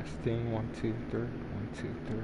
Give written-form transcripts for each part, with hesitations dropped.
Testing 1 2 3 1 2 3.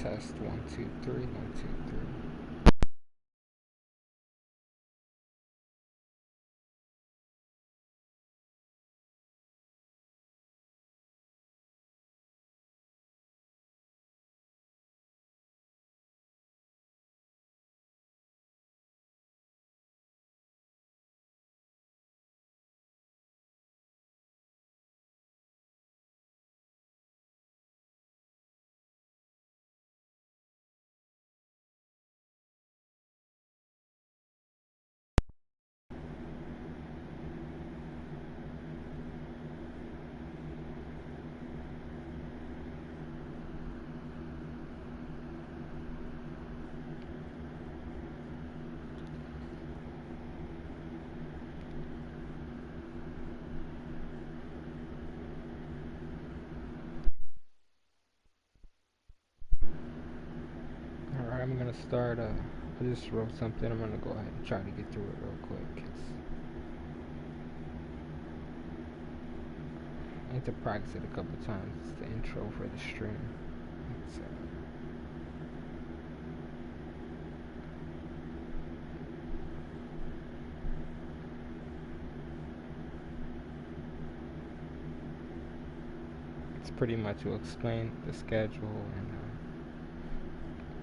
Test 1 2 3 1 2 3. Alright, I'm gonna start. I just wrote something. I'm gonna go ahead and try to get through it real quick. I need to practice it a couple times. It's the intro for the stream. It's pretty much will explain the schedule and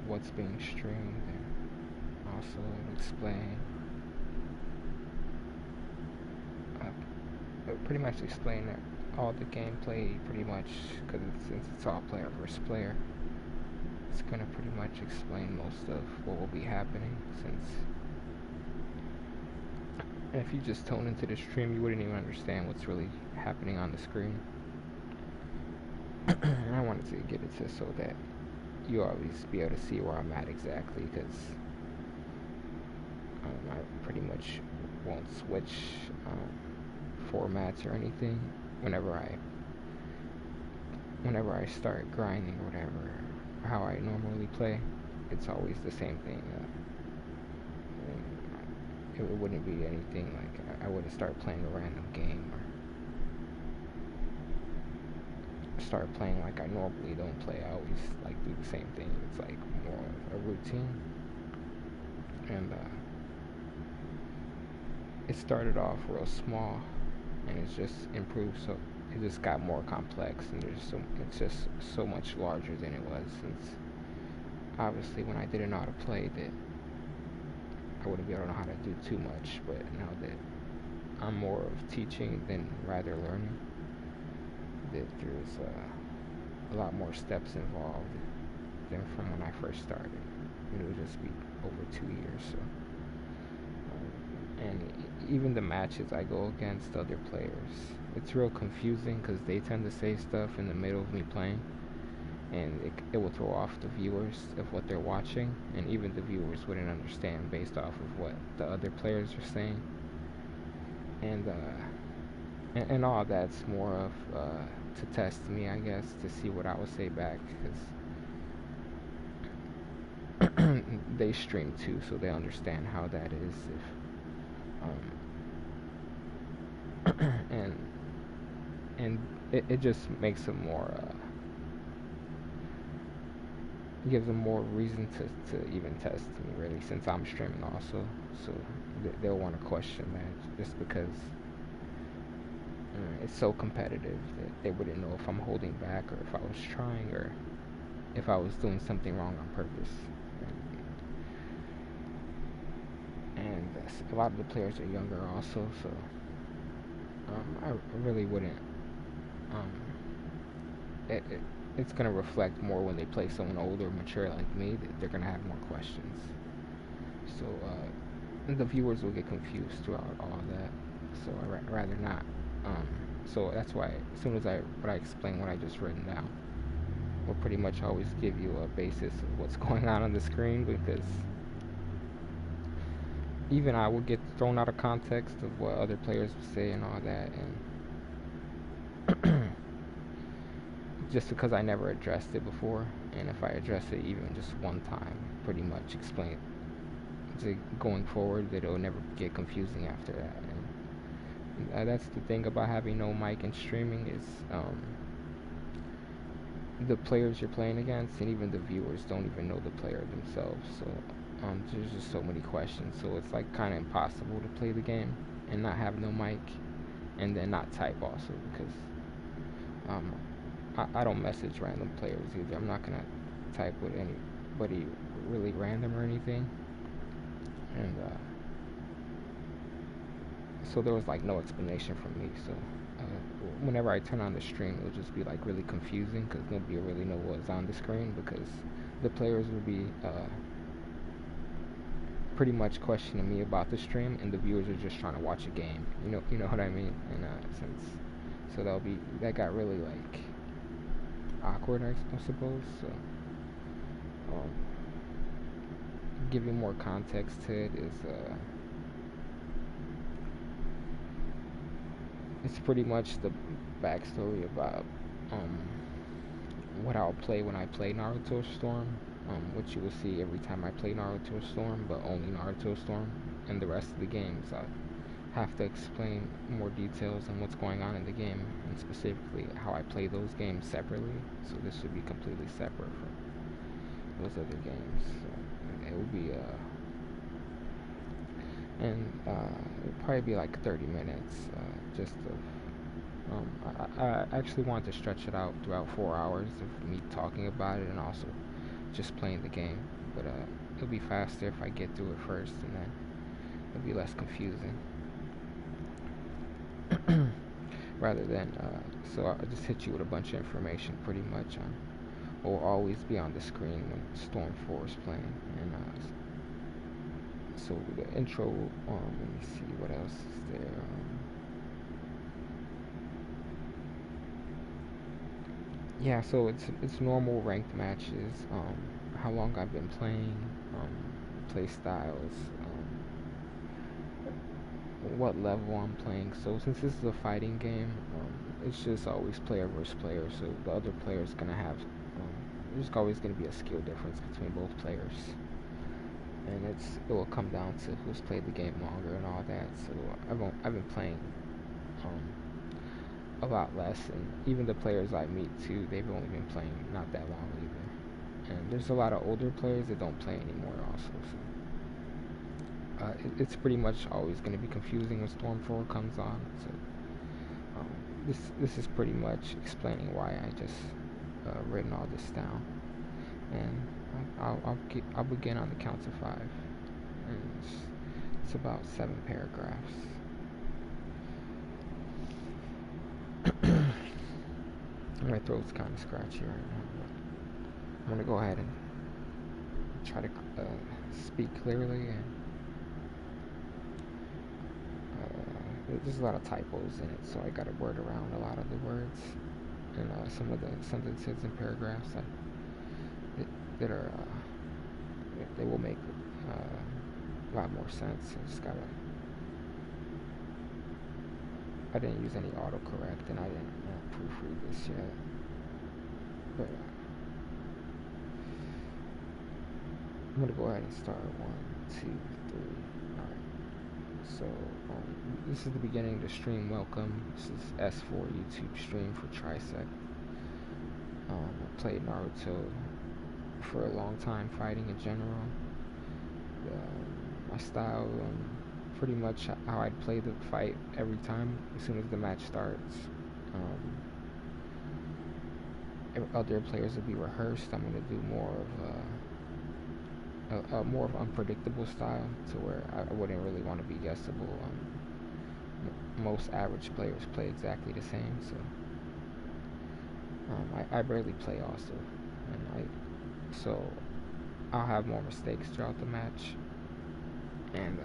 what's being streamed, and also explain pretty much explain that all the gameplay, pretty much, because since it's all player versus player, it's gonna pretty much explain most of what will be happening. Since if you just tune into the stream, you wouldn't even understand what's really happening on the screen. And I wanted to get it to so that you always be able to see where I'm at exactly, because I pretty much won't switch formats or anything whenever I start grinding or whatever, how I normally play. It's always the same thing. It wouldn't be anything like I wouldn't start playing a random game or start playing like I normally don't play. I always like do the same thing. It's like more of a routine. And it started off real small, and it's just improved. So it just got more complex, and it's just so much larger than it was. Since obviously when I didn't know how to play, that I wouldn't be able to know how to do too much. But now that I'm more of teaching than rather learning, that there's a lot more steps involved than from when I first started. It would just be over 2 years. So, and even the matches I go against other players, it's real confusing because they tend to say stuff in the middle of me playing, and it will throw off the viewers of what they're watching, and even the viewers wouldn't understand based off of what the other players are saying. And all that's more of to test me, I guess, to see what I would say back, because they stream too, so they understand how that is. And it just makes them more, gives them more reason to even test me, really, since I'm streaming also. So they'll want to question that, just because it's so competitive that they wouldn't know if I'm holding back or if I was trying or if I was doing something wrong on purpose. a lot of the players are younger also, so I really wouldn't. Um, it's gonna reflect more when they play someone older, mature like me. They're gonna have more questions. So the viewers will get confused throughout all that. So I rather not. So that's why as soon as I explain what I just written down, will pretty much always give you a basis of what's going on the screen, because even I will get thrown out of context of what other players would say and all that, and just because I never addressed it before, and if I address it even just one time, pretty much explain to going forward, that it'll never get confusing after that. And that's the thing about having no mic and streaming is the players you're playing against, and even the viewers don't even know the player themselves. So there's just so many questions. So it's like kind of impossible to play the game and not have no mic, and then not type also, because I don't message random players either. I'm not gonna type with anybody really random or anything. And so there was like no explanation from me. So whenever I turn on the stream, it'll just be like really confusing, because nobody will really know what's on the screen, because the players will be pretty much questioning me about the stream, and the viewers are just trying to watch a game. You know what I mean? And so that got really like awkward, I suppose. So um, giving more context to it is it's pretty much the backstory about what I'll play when I play Naruto Storm, which you will see every time I play Naruto Storm, but only Naruto Storm. And the rest of the games, I have to explain more details on what's going on in the game, and specifically how I play those games separately. So this should be completely separate from those other games. So it will be it'll probably be like 30 minutes, just of I actually want to stretch it out throughout 4 hours of me talking about it and also just playing the game. But it'll be faster if I get through it first, and then it'll be less confusing. Rather than, so I'll just hit you with a bunch of information pretty much on what will always be on the screen when Storm 4 is playing. And so the intro, let me see what else is there. Yeah, so it's normal ranked matches, how long I've been playing, play styles, what level I'm playing. So since this is a fighting game, it's just always player versus player. So the other player's gonna have, there's always gonna be a skill difference between both players, and it will come down to who's played the game longer and all that. So I've been playing a lot less, and even the players I meet too, they've only been playing not that long either. And there's a lot of older players that don't play anymore also. So it's pretty much always going to be confusing when Storm 4 comes on. So this is pretty much explaining why I just written all this down, and I'll begin on the count to 5, and it's about 7 paragraphs. My throat's kind of scratchy right now, but I'm gonna go ahead and try to speak clearly. And there's a lot of typos in it, so I gotta word around a lot of the words, and some of the sentences and paragraphs that are they will make a lot more sense. I didn't use any autocorrect, and I didn't proofread this yet, but I'm gonna go ahead and start. 1, 2, 3. Alright, so this is the beginning of the stream. Welcome. This is S4 YouTube stream for Trisect. I played Naruto for a long time, fighting in general. My style, pretty much how I'd play the fight every time as soon as the match starts. Other players would be rehearsed. I'm going to do more of a more of unpredictable style to where I wouldn't really want to be guessable. Most average players play exactly the same, so I rarely play also, and so I'll have more mistakes throughout the match, and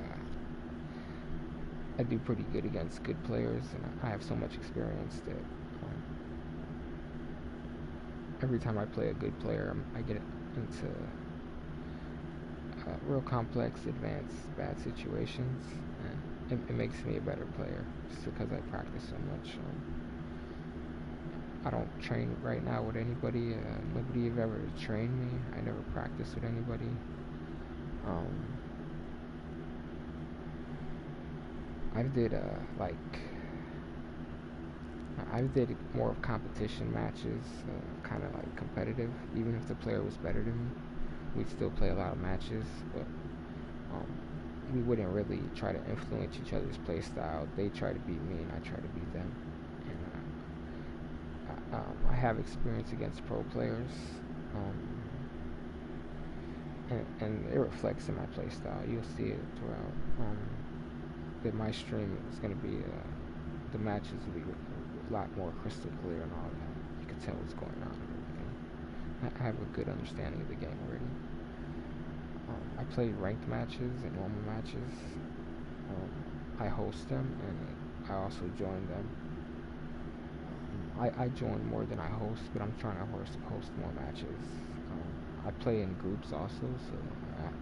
I do pretty good against good players, and I have so much experience that every time I play a good player, I get into real complex, advanced, bad situations, and it makes me a better player just because I practice so much. I don't train right now with anybody. Nobody have ever trained me. I never practiced with anybody. Um, I did I did more of competition matches, kind of like competitive. Even if the player was better than me, we'd still play a lot of matches, but um, we wouldn't really try to influence each other's play style. They try to beat me, and I try to beat them. And I have experience against pro players, um, and it reflects in my play style. You'll see it throughout. That my stream is going to be the matches will be a lot more crystal clear and all that. You can tell what's going on and everything. I have a good understanding of the game already. I play ranked matches and normal matches. I host them and I also join them. I join more than I host, but I'm trying to host more matches. I play in groups also, so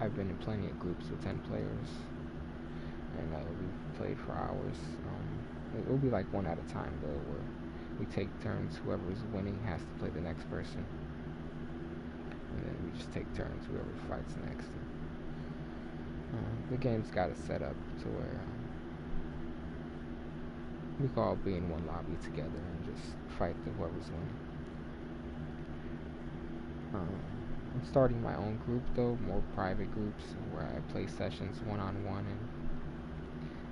I've been in plenty of groups with 10 players, and we've played for hours. It'll be like one at a time though, where we take turns. Whoever's winning has to play the next person, and then we just take turns. Whoever fights next. The game's got it set up to where we can all be in one lobby together and just fight whoever's winning. I'm starting my own group though, more private groups where I play sessions one-on-one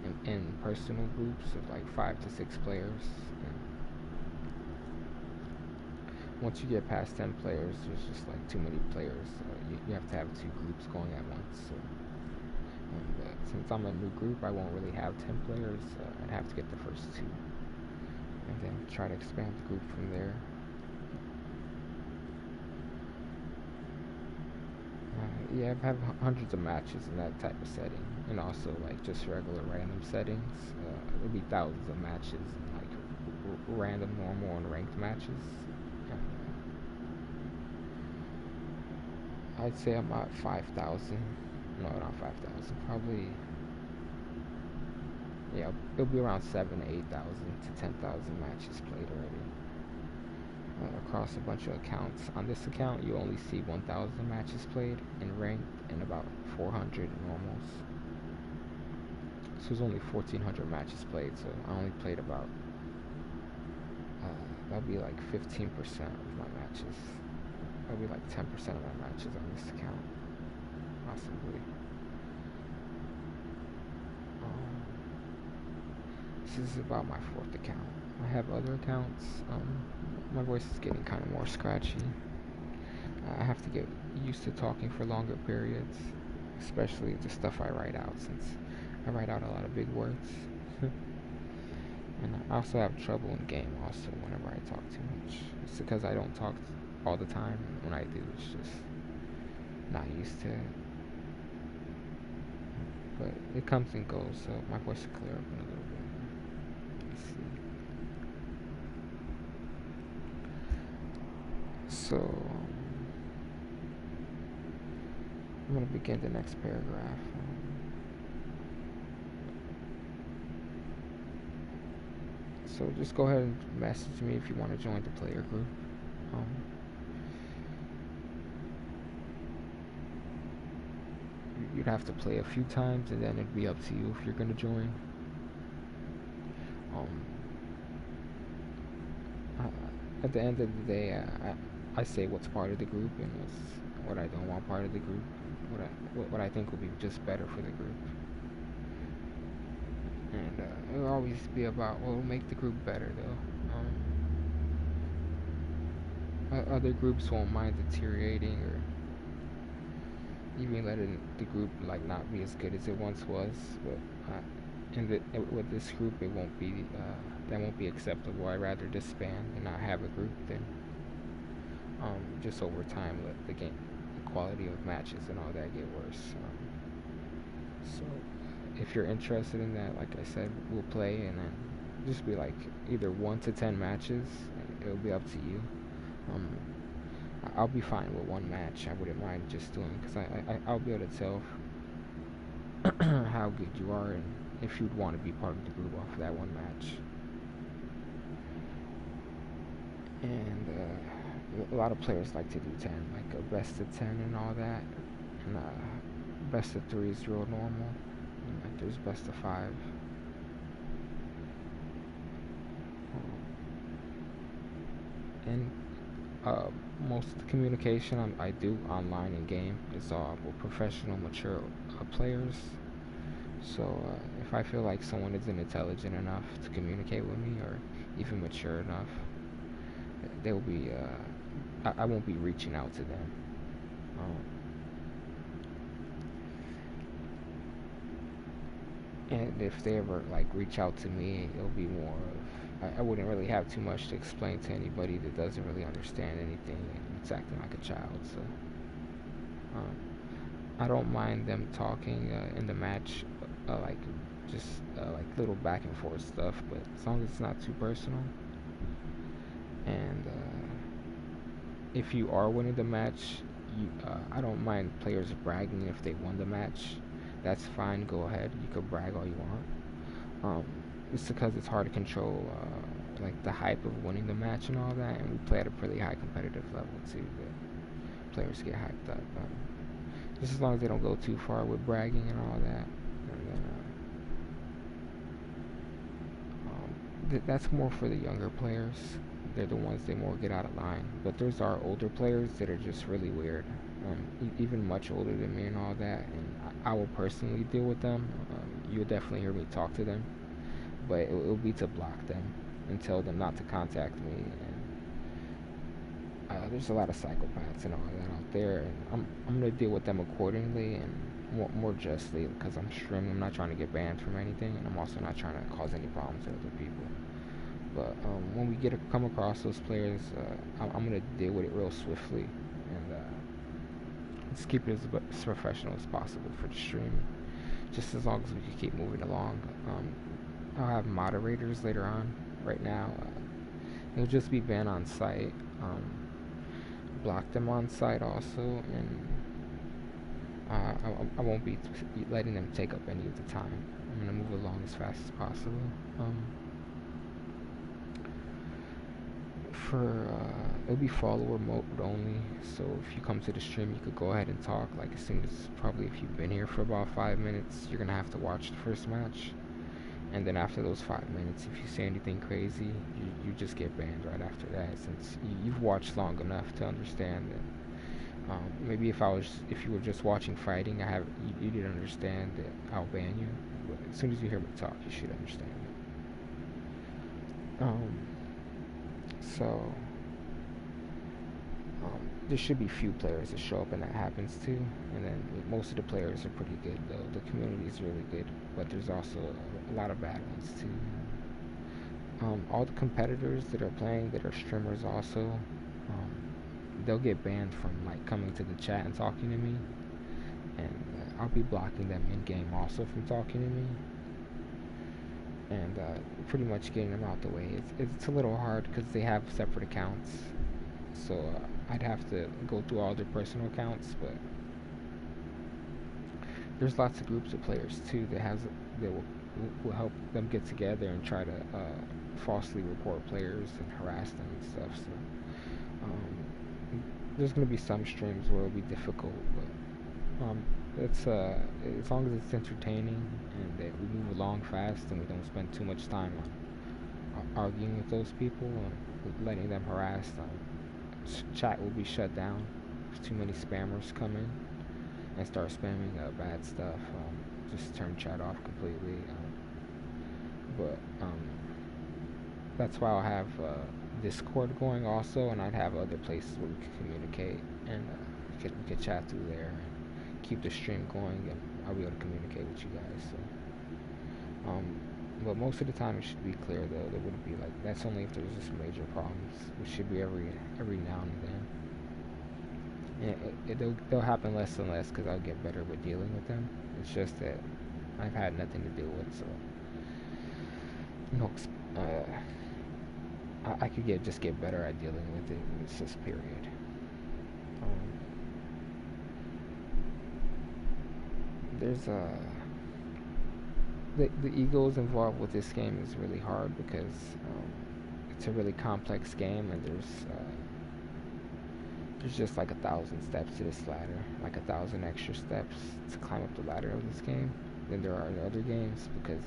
and in personal groups of like 5 to 6 players. And once you get past 10 players, there's just like too many players. You have to have 2 groups going at once. So, and since I'm a new group, I won't really have 10 players. I'd have to get the first 2, and then try to expand the group from there. Yeah, I've had hundreds of matches in that type of setting, and also like just regular random settings. There'll be thousands of matches, like random, normal, and ranked matches. I'd say I'm at 5,000. No, not 5,000. Probably, yeah, it'll be around 7,000 to 8,000 to 10,000 matches played already. Across a bunch of accounts. On this account, you only see 1,000 matches played in ranked and about 400 normals. So there's only 1,400 matches played. So I only played about that'll be like 15% of my matches. That'll be like 10% of my matches on this account, possibly. This is about my 4th account. I have other accounts. My voice is getting kind of more scratchy. I have to get used to talking for longer periods, especially the stuff I write out, since I write out a lot of big words. And I also have trouble in game also whenever I talk too much. It's because I don't talk all the time, and when I do, it's just not used to it. But it comes and goes, so my voice will clear up in a little bit. Let's see. So, I'm going to begin the next paragraph. So just go ahead and message me if you want to join the player group. You'd have to play a few times, and then it'd be up to you if you're going to join. At the end of the day, I say what's part of the group and what I don't want part of the group, what I think will be just better for the group. And it'll always be about what will make the group better, though. Other groups won't mind deteriorating, or even letting the group like not be as good as it once was. But with this group, it won't be that won't be acceptable. I'd rather disband and not have a group than just over time let the game quality of matches and all that get worse. So if you're interested in that, like I said, we'll play and then just be like either 1 to 10 matches. It'll be up to you. Um, I'll be fine with one match. I wouldn't mind just doing because I'll be able to tell how good you are and if you'd want to be part of the group off of that one match. And a lot of players like to do 10, like a best of 10 and all that. And best of 3 is real normal. And, like there's best of 5. And most of the communication I do online in game is all with professional, mature players. So if I feel like someone isn't intelligent enough to communicate with me or even mature enough, they'll be I won't be reaching out to them. And if they ever like reach out to me, it'll be more of I wouldn't really have too much to explain to anybody that doesn't really understand anything and it's acting like a child. So I don't mind them talking in the match, like just like little back and forth stuff, but as long as it's not too personal. And if you are winning the match, I don't mind players bragging if they won the match. That's fine. Go ahead. You could brag all you want. It's because it's hard to control like the hype of winning the match and all that, and we play at a pretty high competitive level too. But players get hyped up. Just as long as they don't go too far with bragging and all that. And then that's more for the younger players. They're the ones that more get out of line. But there's our older players that are just really weird. Even much older than me and all that. And I will personally deal with them. You'll definitely hear me talk to them. But it'll be to block them and tell them not to contact me. And there's a lot of psychopaths and all that out there. And I'm going to deal with them accordingly and more justly because I'm streaming. I'm not trying to get banned from anything. And I'm also not trying to cause any problems to other people. But when we come across those players, I'm going to deal with it real swiftly and just keep it as professional as possible for the stream. Just as long as we can keep moving along. I'll have moderators later on. Right now, it'll just be banned on site. Block them on site also, and I won't be letting them take up any of the time. I'm going to move along as fast as possible. It'll be follower mode only, so if you come to the stream you could go ahead and talk like as soon as probably if you've been here for about 5 minutes you're gonna have to watch the first match, and then after those 5 minutes if you say anything crazy you just get banned right after that, since you've watched long enough to understand that maybe if you were just watching fighting you didn't understand that I'll ban you, but as soon as you hear me talk you should understand it. So there should be few players that show up and that happens too, and then most of the players are pretty good though. The community is really good, but there's also a lot of bad ones too. All the competitors that are playing that are streamers also, they'll get banned from like coming to the chat and talking to me, and I'll be blocking them in game also from talking to me. And pretty much getting them out the way. It's a little hard because they have separate accounts, so I'd have to go through all their personal accounts. But there's lots of groups of players too that will help them get together and try to falsely report players and harass them and stuff. So there's gonna be some streams where it'll be difficult, but it's as long as it's entertaining and that we move along fast and we don't spend too much time on arguing with those people and letting them harass them. Chat will be shut down if too many spammers come in and start spamming bad stuff. Just turn chat off completely. But that's why I'll have Discord going also, and I'd have other places where we can communicate and we could chat through there. keep the stream going, and I'll be able to communicate with you guys. So, but most of the time it should be clear though. There wouldn't be like that's only if there's just major problems, which should be every now and then. And they'll happen less and less because I'll get better with dealing with them. It's just that I've had nothing to deal with, so no, I could just get better at dealing with it. It's just period. Um, there's the egos involved with this game is really hard because it's a really complex game, and there's just like 1,000 steps to this ladder, like 1,000 extra steps to climb up the ladder of this game than there are in other games because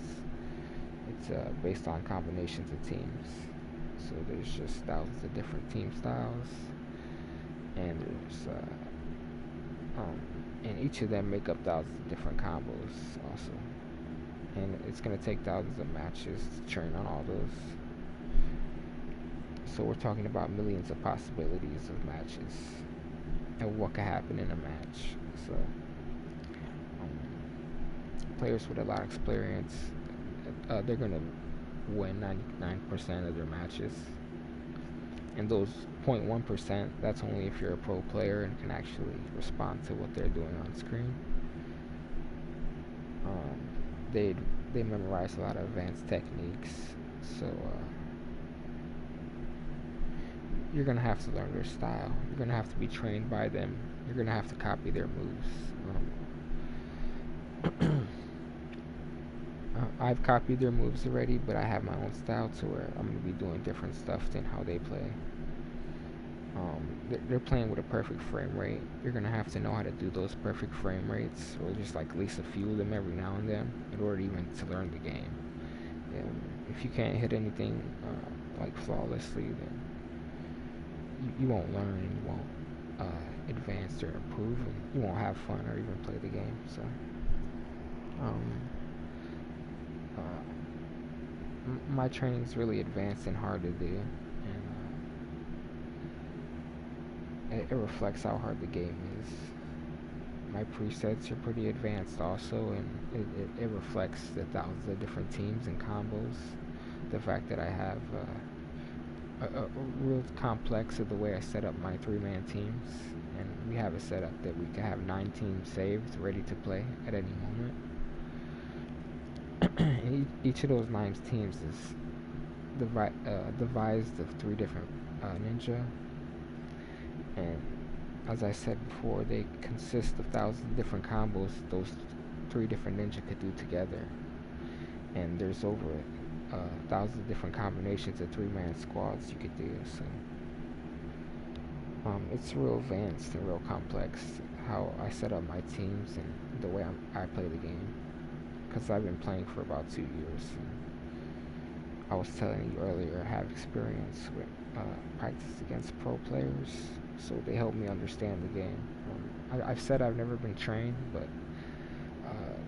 it's based on combinations of teams. So there's just thousands of different team styles, and and each of them make up thousands of different combos also. And it's gonna take thousands of matches to train on all those. So we're talking about millions of possibilities of matches and what could happen in a match. So players with a lot of experience, they're gonna win 99% of their matches. And those 0.1%, that's only if you're a pro player and can actually respond to what they're doing on screen. They memorize a lot of advanced techniques, so you're gonna have to learn their style. You're gonna have to be trained by them. You're gonna have to copy their moves. I've copied their moves already, but I have my own style to where I'm gonna be doing different stuff than how they play. They're playing with a perfect frame rate. You're gonna have to know how to do those perfect frame rates, or just like at least a few of them every now and then, in order even to learn the game. If you can't hit anything like flawlessly, then you won't learn, and you won't advance or improve, and you won't have fun or even play the game. So, my training is really advanced and hard to do, and it reflects how hard the game is. My presets are pretty advanced also, and it reflects the thousands of different teams and combos. The fact that I have a real complex of the way I set up my 3-man teams, and we have it set up that we can have 9 teams saved, ready to play at any moment. And each of those 9 teams is devised of 3 different ninja, and as I said before, they consist of thousands of different combos those 3 different ninja could do together. And there's over thousands of different combinations of 3-man squads you could do. So it's real advanced and real complex how I set up my teams and the way I play the game. Because I've been playing for about 2 years. And I was telling you earlier, I have experience with practice against pro players, so they help me understand the game. I've said I've never been trained, but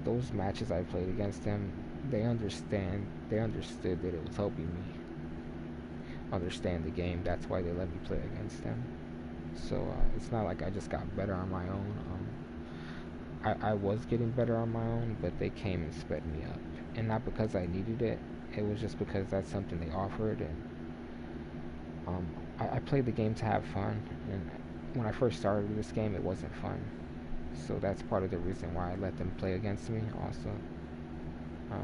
those matches I played against them, they understood that it was helping me understand the game. That's why they let me play against them. So it's not like I just got better on my own. I was getting better on my own, but they came and sped me up, and not because I needed it. It was just because that's something they offered, and I played the game to have fun. And when I first started with this game, it wasn't fun. So that's part of the reason why I let them play against me also,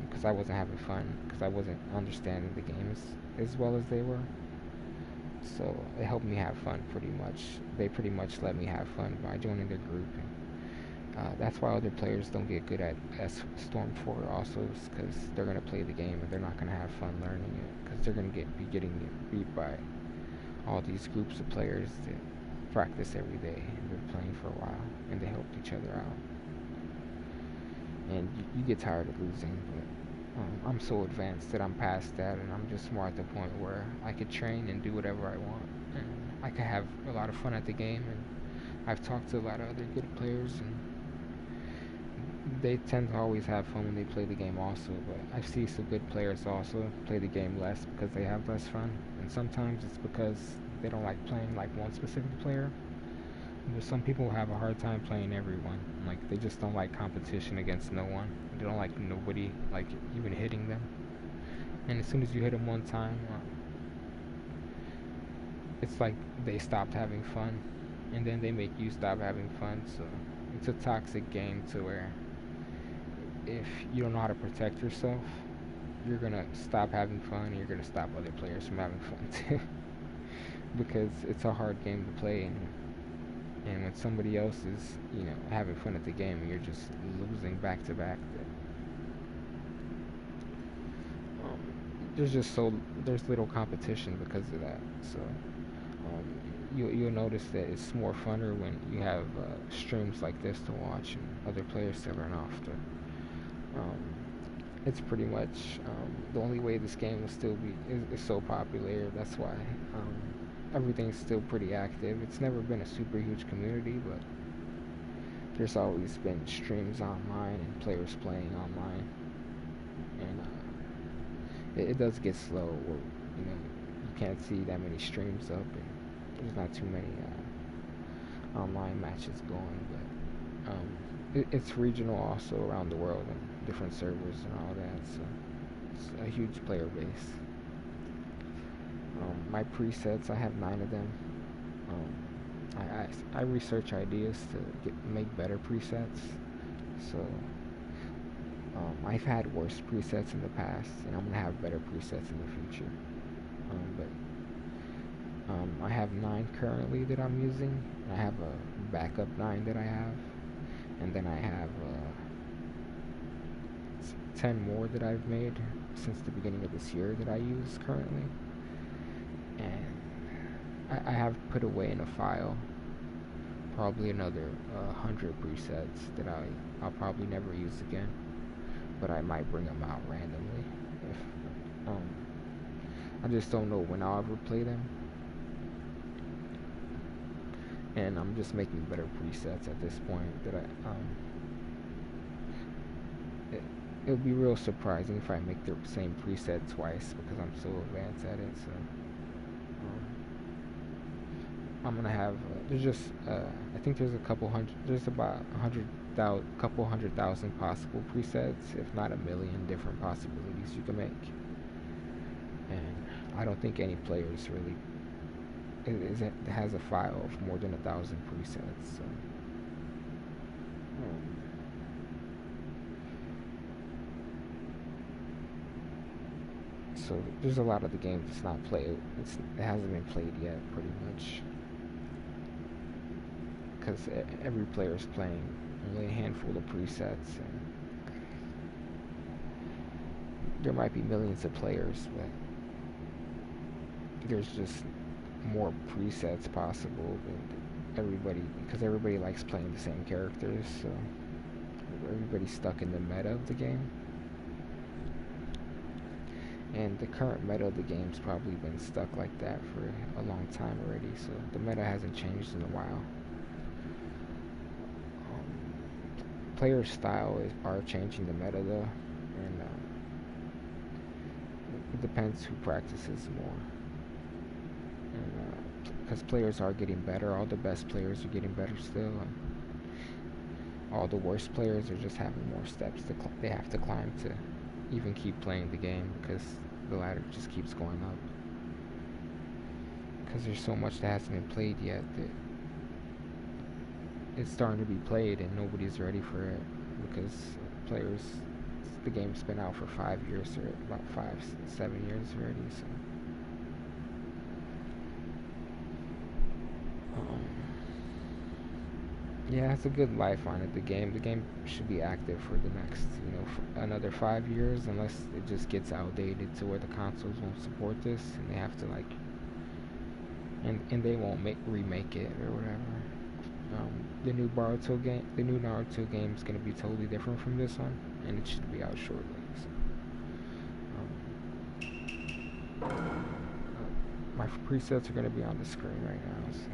because I wasn't having fun, because I wasn't understanding the game as well as they were. So it helped me have fun pretty much. They pretty much let me have fun by joining their group. And that's why other players don't get good at Storm 4 also, because they're going to play the game and they're not going to have fun learning it, because they're going to be getting beat by all these groups of players that practice every day and been playing for a while, and they help each other out. And you get tired of losing, but I'm so advanced that I'm past that, and I'm just more at the point where I could train and do whatever I want, and I could have a lot of fun at the game. And I've talked to a lot of other good players, and they tend to always have fun when they play the game also, but I see some good players also play the game less because they have less fun, and sometimes it's because they don't like playing like one specific player. But some people have a hard time playing everyone. Like they just don't like competition against no one. They don't like nobody like even hitting them. And as soon as you hit them one time, it's like they stopped having fun, and then they make you stop having fun. So it's a toxic game to where if you don't know how to protect yourself, you're gonna stop having fun, and you're gonna stop other players from having fun too. Because it's a hard game to play, and when somebody else is, having fun at the game, and you're just losing back to back, um, there's little competition because of that. So you'll notice that it's more funner when you have streams like this to watch and other players to learn off to. Um, it's pretty much the only way this game will still be is so popular. That's why everything's still pretty active. It's never been a super huge community, but there's always been streams online and players playing online, and it does get slow. Where you can't see that many streams up, and there's not too many online matches going. But it's regional also around the world and different servers and all that. So it's a huge player base. My presets, I have 9 of them. I research ideas to make better presets. So I've had worse presets in the past, and I'm gonna have better presets in the future. But I have 9 currently that I'm using. I have a backup 9 that I have, and then I have 10 more that I've made since the beginning of this year that I use currently. And I have put away in a file probably another 100 presets that I'll probably never use again, but I might bring them out randomly if I just don't know when I'll ever play them. And I'm just making better presets at this point that it would be real surprising if I make the same preset twice because I'm so advanced at it. So I'm gonna have there's just I think there's about 100,000 possible presets, if not a million different possibilities you can make. And I don't think any players really has a file of more than 1,000 presets. So there's a lot of the game that's not played. It hasn't been played yet, pretty much, because every player is playing only a handful of presets, and there might be millions of players, but there's just more presets possible than everybody, because everybody likes playing the same characters, so everybody's stuck in the meta of the game. And the current meta of the game's probably been stuck like that for a long time already, so the meta hasn't changed in a while. Player style are changing the meta though, and it depends who practices more. And because players are getting better, all the best players are getting better still, and all the worst players are just having more steps they have to climb to even keep playing the game, because the ladder just keeps going up. Because there's so much that hasn't been played yet that it's starting to be played and nobody's ready for it, because the game's been out for 5 years, or about 5-7 years already. So yeah, it's a good life on it. The game should be active for the next, for another 5 years, unless it just gets outdated to where the consoles won't support this, and they have to and they won't remake it or whatever. The new Naruto game is gonna be totally different from this one, and it should be out shortly. So, my presets are gonna be on the screen right now. So,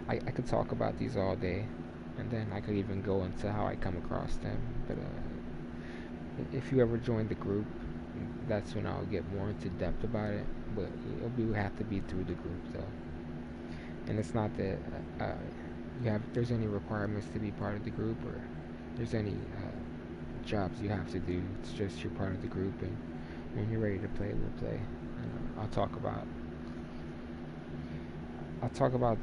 I could talk about these all day, and then I could even go into how I come across them. But if you ever join the group, that's when I'll get more into depth about it. But it'll have to be through the group though. And it's not that there's any requirements to be part of the group, or there's any jobs you have to do. It's just you're part of the group, and when you're ready to play, we'll play. And I'll talk about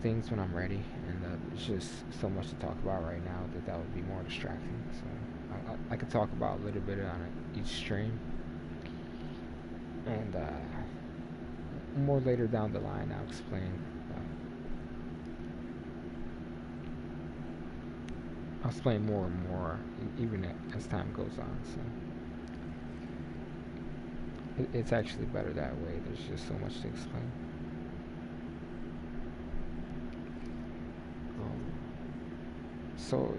things when I'm ready, and there's just so much to talk about right now that would be more distracting. So I could talk about a little bit on each stream, and more later down the line, I'll explain. I'll explain more and more, even as time goes on. So it's actually better that way. There's just so much to explain. So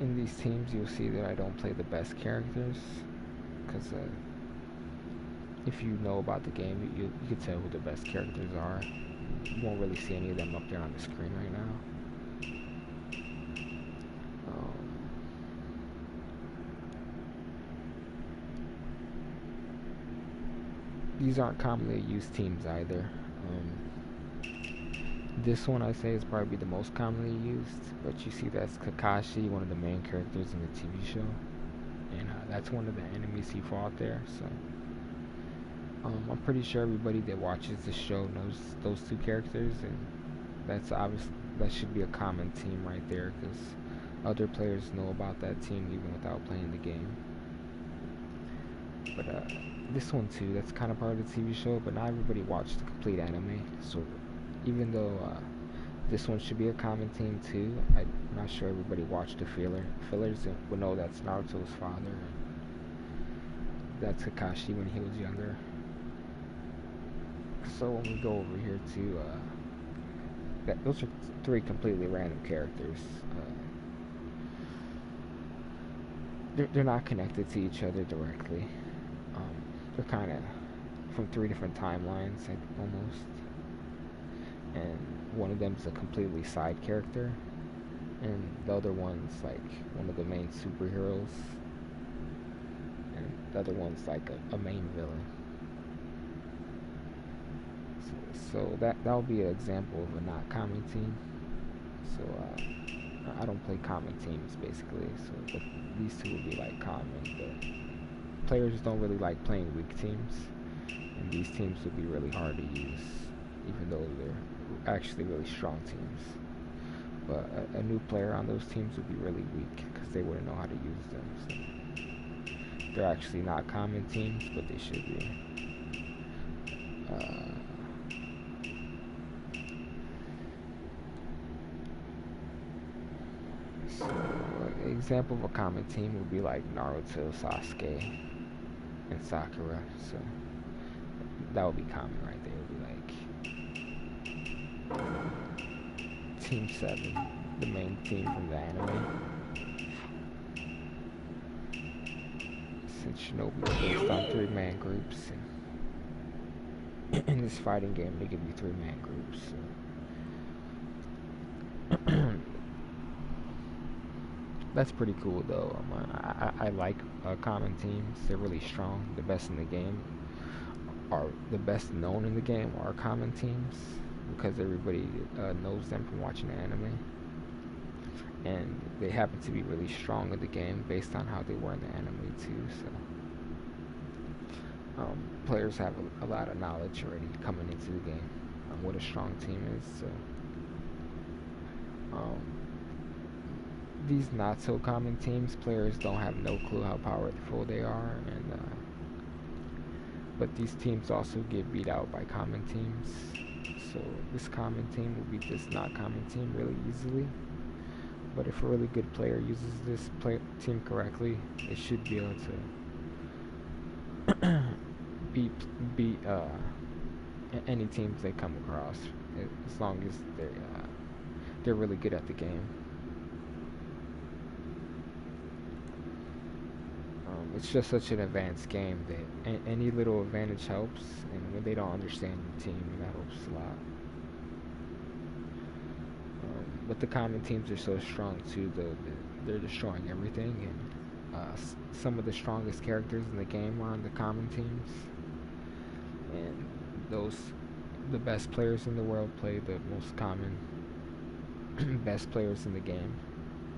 in these teams, you'll see that I don't play the best characters, because if you know about the game, you can tell who the best characters are. You won't really see any of them up there on the screen right now. These aren't commonly used teams either. This one I say is probably the most commonly used, but you see that's Kakashi, one of the main characters in the TV show, and that's one of the enemies he fought there. So I'm pretty sure everybody that watches the show knows those two characters, and that's obvious. That should be a common team right there, because other players know about that team even without playing the game. But this one too, that's kind of part of the TV show, but not everybody watched the complete anime. So even though this one should be a common team too, I'm not sure everybody watched the fillers and would know that's Naruto's father, and that's Kakashi when he was younger. So when we go over here to those are three completely random characters. They're not connected to each other directly. They're kind of from three different timelines, almost. And one of them's a completely side character, and the other one's like one of the main superheroes, and the other one's like a main villain. So that'll be an example of a not common team. So I don't play common teams basically. So but these two would be like common, but players don't really like playing weak teams, and these teams would be really hard to use, even though they're actually really strong teams. But a new player on those teams would be really weak because they wouldn't know how to use them. So they're actually not common teams, but they should be. So an example of a common team would be like Naruto, Sasuke, and Sakura. So that would be common right there. It would be like Team 7, the main team from the anime. Since Shinobi is based on 3-man groups, and in this fighting game they give you 3-man groups. So that's pretty cool though. I like common teams. They're really strong. The best in the game, are the best known in the game, are common teams, because everybody knows them from watching the anime, and they happen to be really strong in the game based on how they were in the anime too. So players have a lot of knowledge already coming into the game on what a strong team is. So these not so common teams, players don't have no clue how powerful they are, and but these teams also get beat out by common teams. So this common team will beat this not common team really easily. But if a really good player uses this team correctly, it should be able to beat any teams they come across, as long as they're really good at the game. It's just such an advanced game that any little advantage helps, and when they don't understand the team, that helps a lot. But the common teams are so strong too, though, they're destroying everything, and some of the strongest characters in the game are on the common teams, and the best players in the world play the most common best players in the game,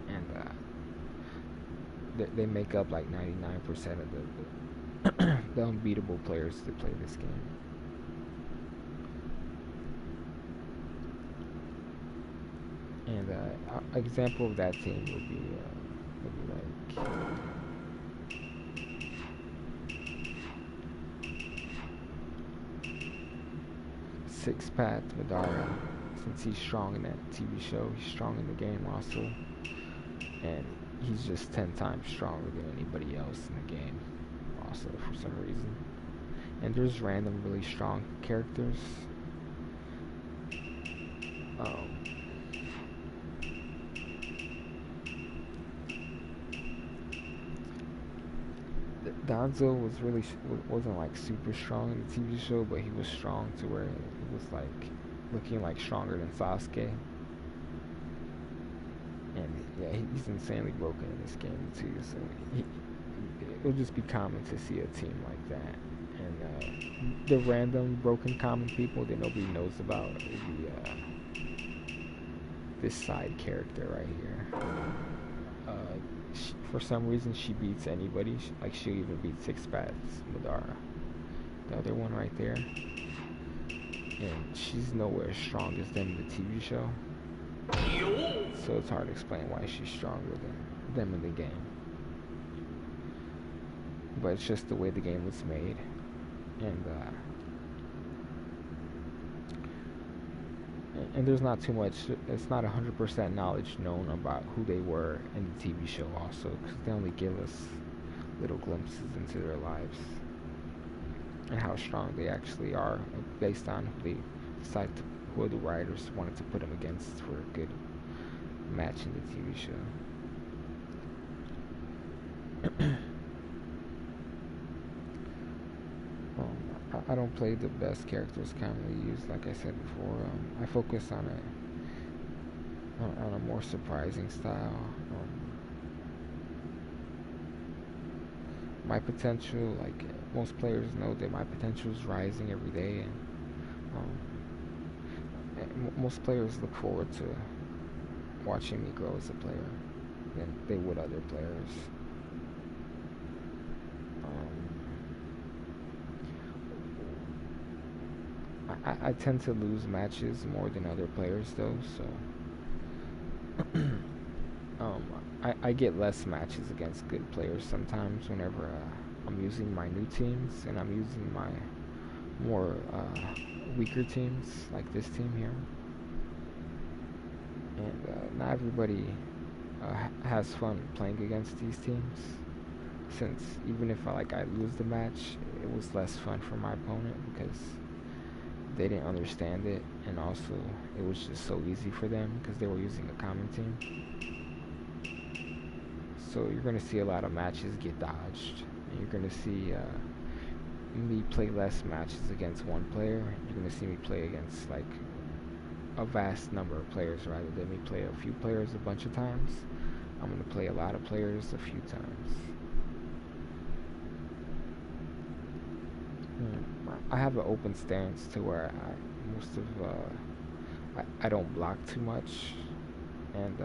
and they make up like 99% of the unbeatable players that play this game. And an example of that team would be like Six Path Madara, since he's strong in that TV show, he's strong in the game also, and he's just 10 times stronger than anybody else in the game also for some reason. And there's random really strong characters. Danzo wasn't like super strong in the TV show, but he was strong to where he was like looking like stronger than Sasuke. And yeah, he's insanely broken in this game too. So it'll just be common to see a team like that. And the random broken common people that nobody knows about would be this side character right here. For some reason, she beats anybody. Like, she'll even beat Six Paths Madara. The other one right there. And she's nowhere as strong as them in the TV show. So it's hard to explain why she's stronger than them in the game. But it's just the way the game was made. And there's not too much, it's not 100% knowledge known about who they were in the TV show also, because they only give us little glimpses into their lives and how strong they actually are based on who they decide to, who the writers wanted to put them against for a good match in the TV show. I don't play the best characters commonly used, like I said before. I focus on a more surprising style. My potential, like most players know that my potential is rising every day, and most players look forward to watching me grow as a player than they would other players. I tend to lose matches more than other players though, so I get less matches against good players sometimes whenever I'm using my new teams and I'm using my more weaker teams like this team here. And not everybody has fun playing against these teams, since even if I lose the match, it was less fun for my opponent because they didn't understand it, and also it was just so easy for them because they were using a common team. So you're going to see a lot of matches get dodged, and you're going to see me play less matches against one player. You're going to see me play against like a vast number of players rather than me play a few players a bunch of times. I'm going to play a lot of players a few times. I have an open stance to where I don't block too much, and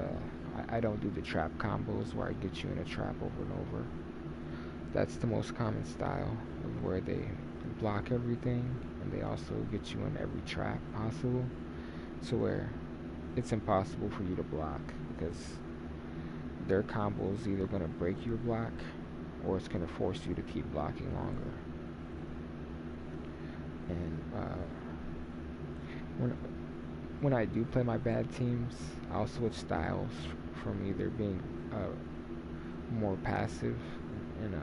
I don't do the trap combos where I get you in a trap over and over. That's the most common style of where they block everything and they also get you in every trap possible, to where it's impossible for you to block because their combo is either going to break your block or it's going to force you to keep blocking longer. And when I do play my bad teams, I'll switch styles from either being more passive and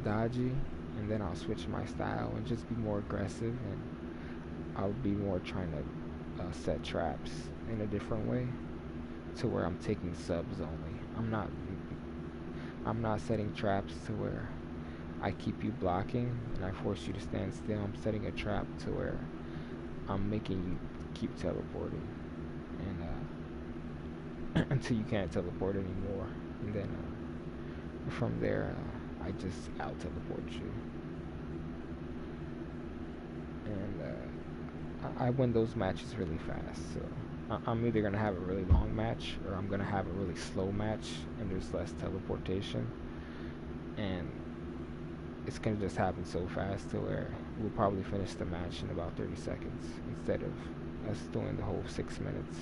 dodgy, and then I'll switch my style and just be more aggressive, and I'll be more trying to set traps in a different way, to where I'm taking subs only. I'm not setting traps to where I keep you blocking and I force you to stand still. I'm setting a trap to where I'm making you keep teleporting, and until you can't teleport anymore, and then from there I just out teleport you. And I win those matches really fast. So I'm either gonna have a really long match or I'm gonna have a really slow match, and there's less teleportation, and it's gonna just happen so fast to where we'll probably finish the match in about 30 seconds instead of us doing the whole 6 minutes.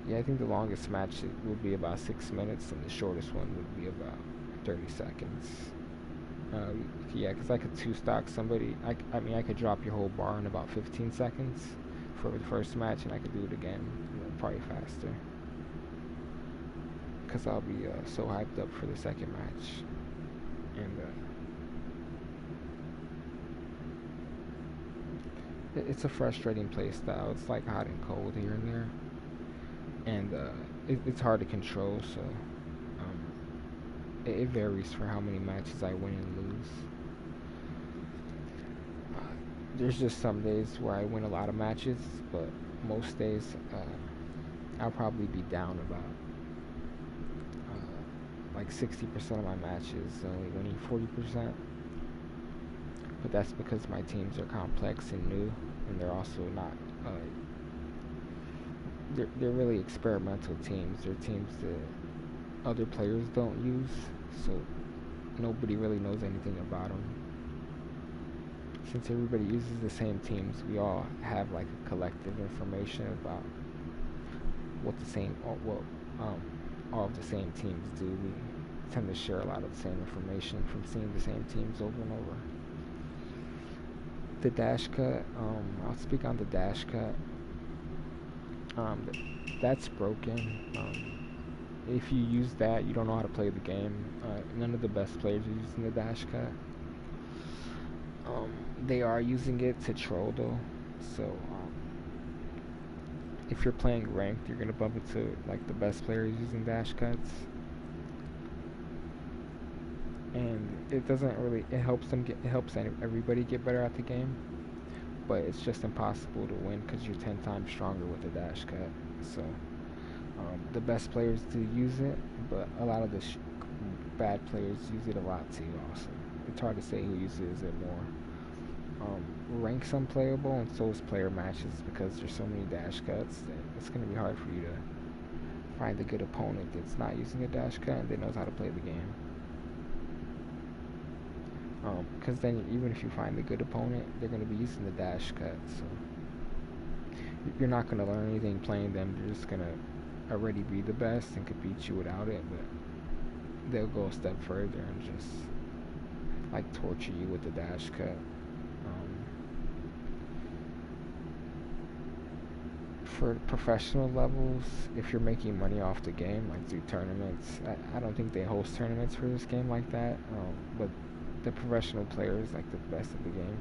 Yeah, I think the longest match would be about 6 minutes, and the shortest one would be about 30 seconds. Uh, yeah, because I could two stock somebody. I mean, I could drop your whole bar in about 15 seconds for the first match, and I could do it again, probably faster. Because I'll be so hyped up for the second match. And it's a frustrating play style. It's like hot and cold here and there. And it's hard to control, so it varies for how many matches I win and lose. There's just some days where I win a lot of matches, but most days I'll probably be down about like 60% of my matches, only winning 40%. But that's because my teams are complex and new, and they're also not. They're really experimental teams. They're teams that other players don't use, so nobody really knows anything about them. Since everybody uses the same teams, we all have like a collective information about what all of the same teams do. We tend to share a lot of the same information from seeing the same teams over and over. The dash cut, I'll speak on the dash cut. That's broken. If you use that, you don't know how to play the game. None of the best players are using the dash cut. They are using it to troll though, so if you're playing ranked, you're gonna bump into like the best players using dash cuts, and it helps everybody get better at the game, but it's just impossible to win because you're 10 times stronger with a dash cut. So the best players do use it, but a lot of the bad players use it a lot too. Also, it's hard to say who uses it more. Rank's unplayable, and so is player matches because there's so many dash cuts that it's going to be hard for you to find a good opponent that's not using a dash cut and that knows how to play the game. Because then even if you find a good opponent, they're going to be using the dash cut, so you're not going to learn anything playing them. They're just going to already be the best and could beat you without it, but they'll go a step further and just like torture you with the dash cut. For professional levels, if you're making money off the game, like through tournaments, I don't think they host tournaments for this game like that, but the professional players, like the best of the game,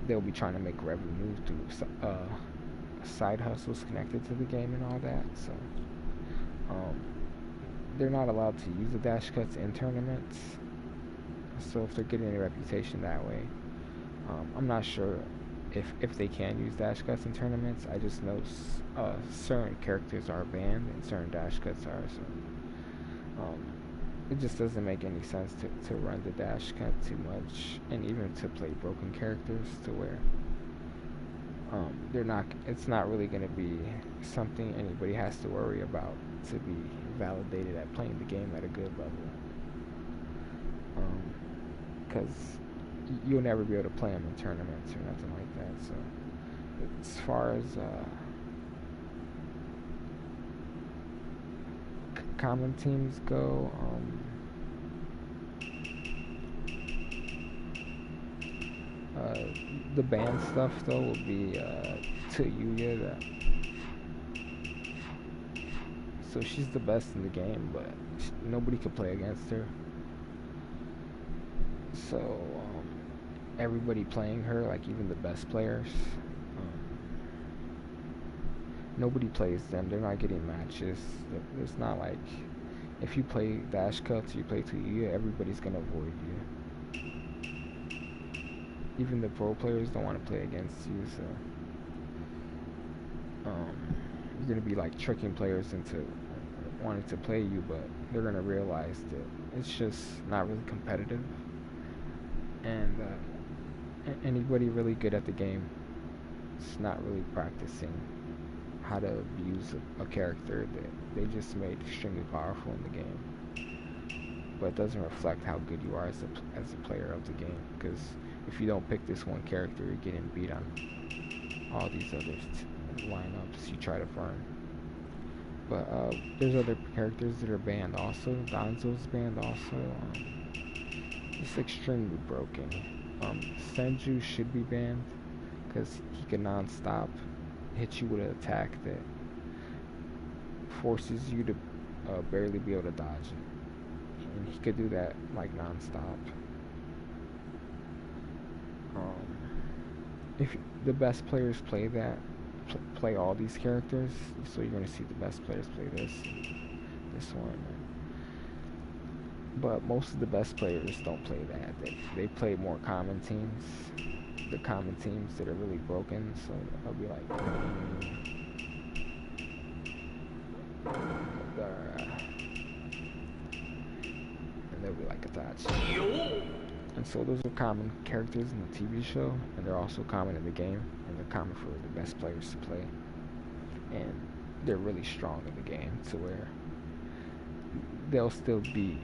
they'll be trying to make revenue through side hustles connected to the game and all that, so they're not allowed to use the dash cuts in tournaments, so if they're getting a reputation that way, I'm not sure if they can use dash cuts in tournaments. I just know certain characters are banned and certain dash cuts are, so it just doesn't make any sense to run the dash cut too much, and even to play broken characters to where it's not really going to be something anybody has to worry about to be validated at playing the game at a good level, because you'll never be able to play them in tournaments or nothing like that. So as far as common teams go, the banned stuff though will be to Yuya. So she's the best in the game, but nobody could play against her. So everybody playing her, like even the best players, nobody plays them. They're not getting matches. It's not like if you play dash cuts, you play Tuya, everybody's gonna avoid you. Even the pro players don't want to play against you, so you're gonna be like tricking players into wanting to play you, but they're gonna realize that it's just not really competitive, and anybody really good at the game is not really practicing how to use a character that they just made extremely powerful in the game, but it doesn't reflect how good you are as a player of the game. Because if you don't pick this one character, you're getting beat on all these other lineups you try to farm. But there's other characters that are banned also. Danzo's banned also. It's extremely broken. Senju should be banned because he can non-stop hit you with an attack that forces you to barely be able to dodge it. And he could do that like non-stop. If the best players play that, play all these characters, so you're gonna see the best players play this one. But most of the best players don't play that. They play more common teams. The common teams that are really broken, so I'll be like, and they'll be like Itachi. And so those are common characters in the TV show, and they're also common in the game, and they're common for the best players to play. And they're really strong in the game to where they'll still beat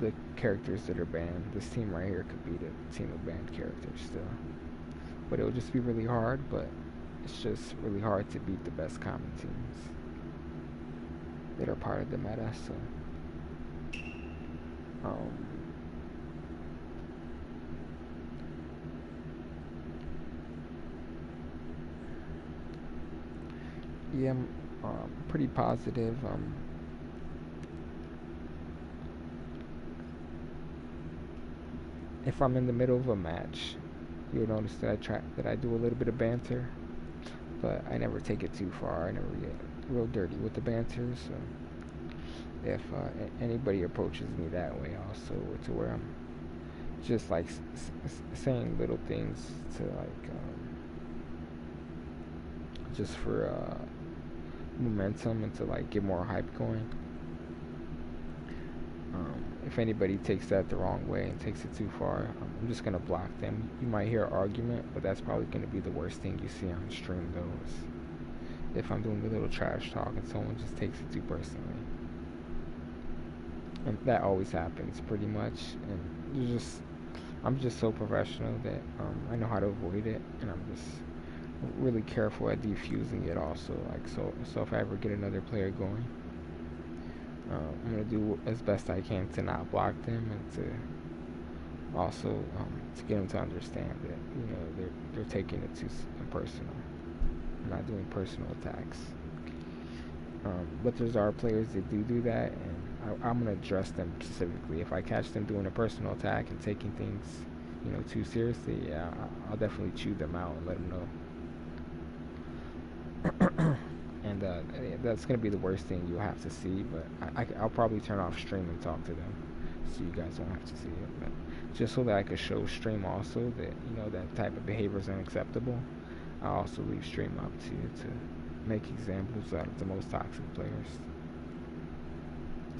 the characters that are banned. This team right here could beat a team of banned characters still. But it'll just be really hard, but it's just really hard to beat the best common teams that are part of the meta, so yeah, I'm pretty positive. If I'm in the middle of a match, you'll notice that I do a little bit of banter, but I never take it too far. I never get real dirty with the banter. So if anybody approaches me that way, also to where I'm just like saying little things to like just for momentum and to like get more hype going. If anybody takes that the wrong way and takes it too far, I'm just gonna block them. You might hear an argument, but that's probably gonna be the worst thing you see on stream, though. Is if I'm doing a little trash talk and someone just takes it too personally, and that always happens pretty much. And I'm just so professional that I know how to avoid it, and I'm just really careful at defusing it. Also, like so if I ever get another player going, I'm gonna do as best I can to not block them, and to also to get them to understand that they're taking it too personal. I'm not doing personal attacks. But there's our players that do that, and I'm gonna address them specifically. If I catch them doing a personal attack and taking things too seriously, yeah, I'll definitely chew them out and let them know. And that's going to be the worst thing you'll have to see, but I'll probably turn off stream and talk to them, so you guys don't have to see it. But just so that I could show stream also that that type of behavior is unacceptable, I'll also leave stream up to make examples out of the most toxic players,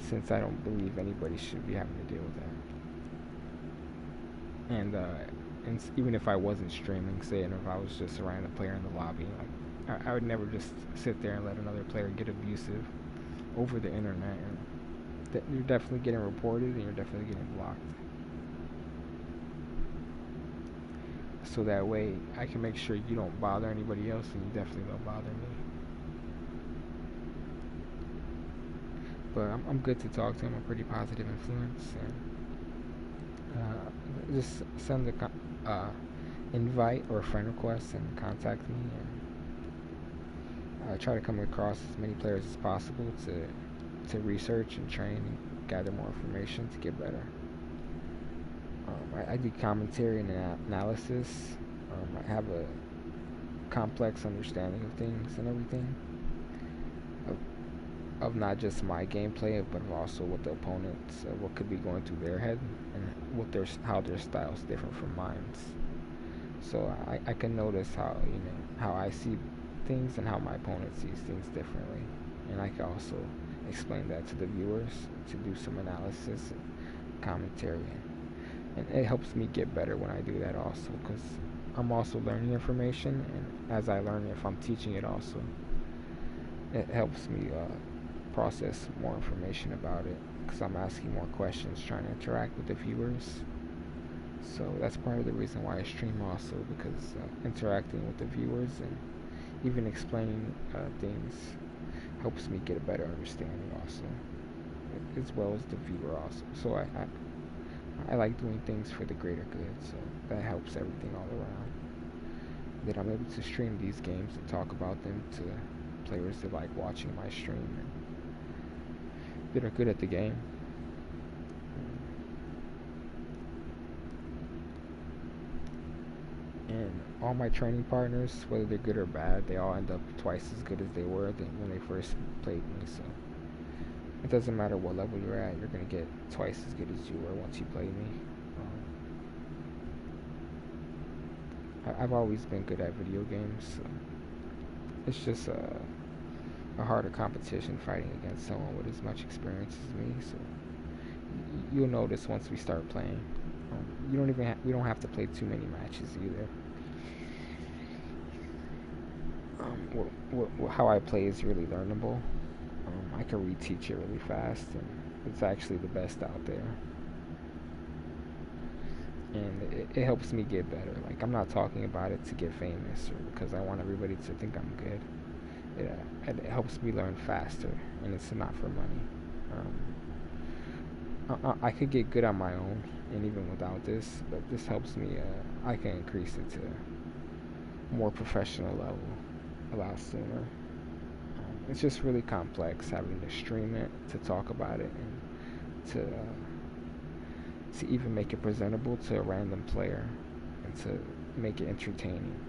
since I don't believe anybody should be having to deal with that. And even if I wasn't streaming, say, and if I was just a random player in the lobby, like, I would never just sit there and let another player get abusive over the internet. And you're definitely getting reported, and you're definitely getting blocked. So that way, I can make sure you don't bother anybody else, and you definitely don't bother me. But I'm good to talk to. I'm a pretty positive influence, and just send the invite or friend request and contact me. And try to come across as many players as possible to research and train and gather more information to get better. I do commentary and analysis. I have a complex understanding of things and everything, of not just my gameplay, but also what the opponents, what could be going through their head, and how their style is different from mine. So I can notice how I see things and how my opponent sees things differently, and I can also explain that to the viewers to do some analysis and commentary And it helps me get better when I do that also, because I'm also learning information, and as I learn, if I'm teaching it also, it helps me process more information about it, because I'm asking more questions, trying to interact with the viewers. So that's part of the reason why I stream also, because interacting with the viewers and even explaining things helps me get a better understanding also, as well as the viewer also. So I like doing things for the greater good, so that helps everything all around. That I'm able to stream these games and talk about them to players that like watching my stream and that are good at the game. And all my training partners, whether they're good or bad, they all end up twice as good as they were when they first played me. So it doesn't matter what level you're at, you're gonna get twice as good as you were once you play me. I've always been good at video games, so it's just a harder competition fighting against someone with as much experience as me. So you'll notice once we start playing, we don't have to play too many matches either. How I play is really learnable. I can reteach it really fast, and it's actually the best out there. And it helps me get better. Like, I'm not talking about it to get famous or because I want everybody to think I'm good. It helps me learn faster, and it's not for money. I could get good on my own, and even without this, but this helps me. I can increase it to a more professional level a lot sooner. It's just really complex having to stream it, to talk about it, and to even make it presentable to a random player, and to make it entertaining.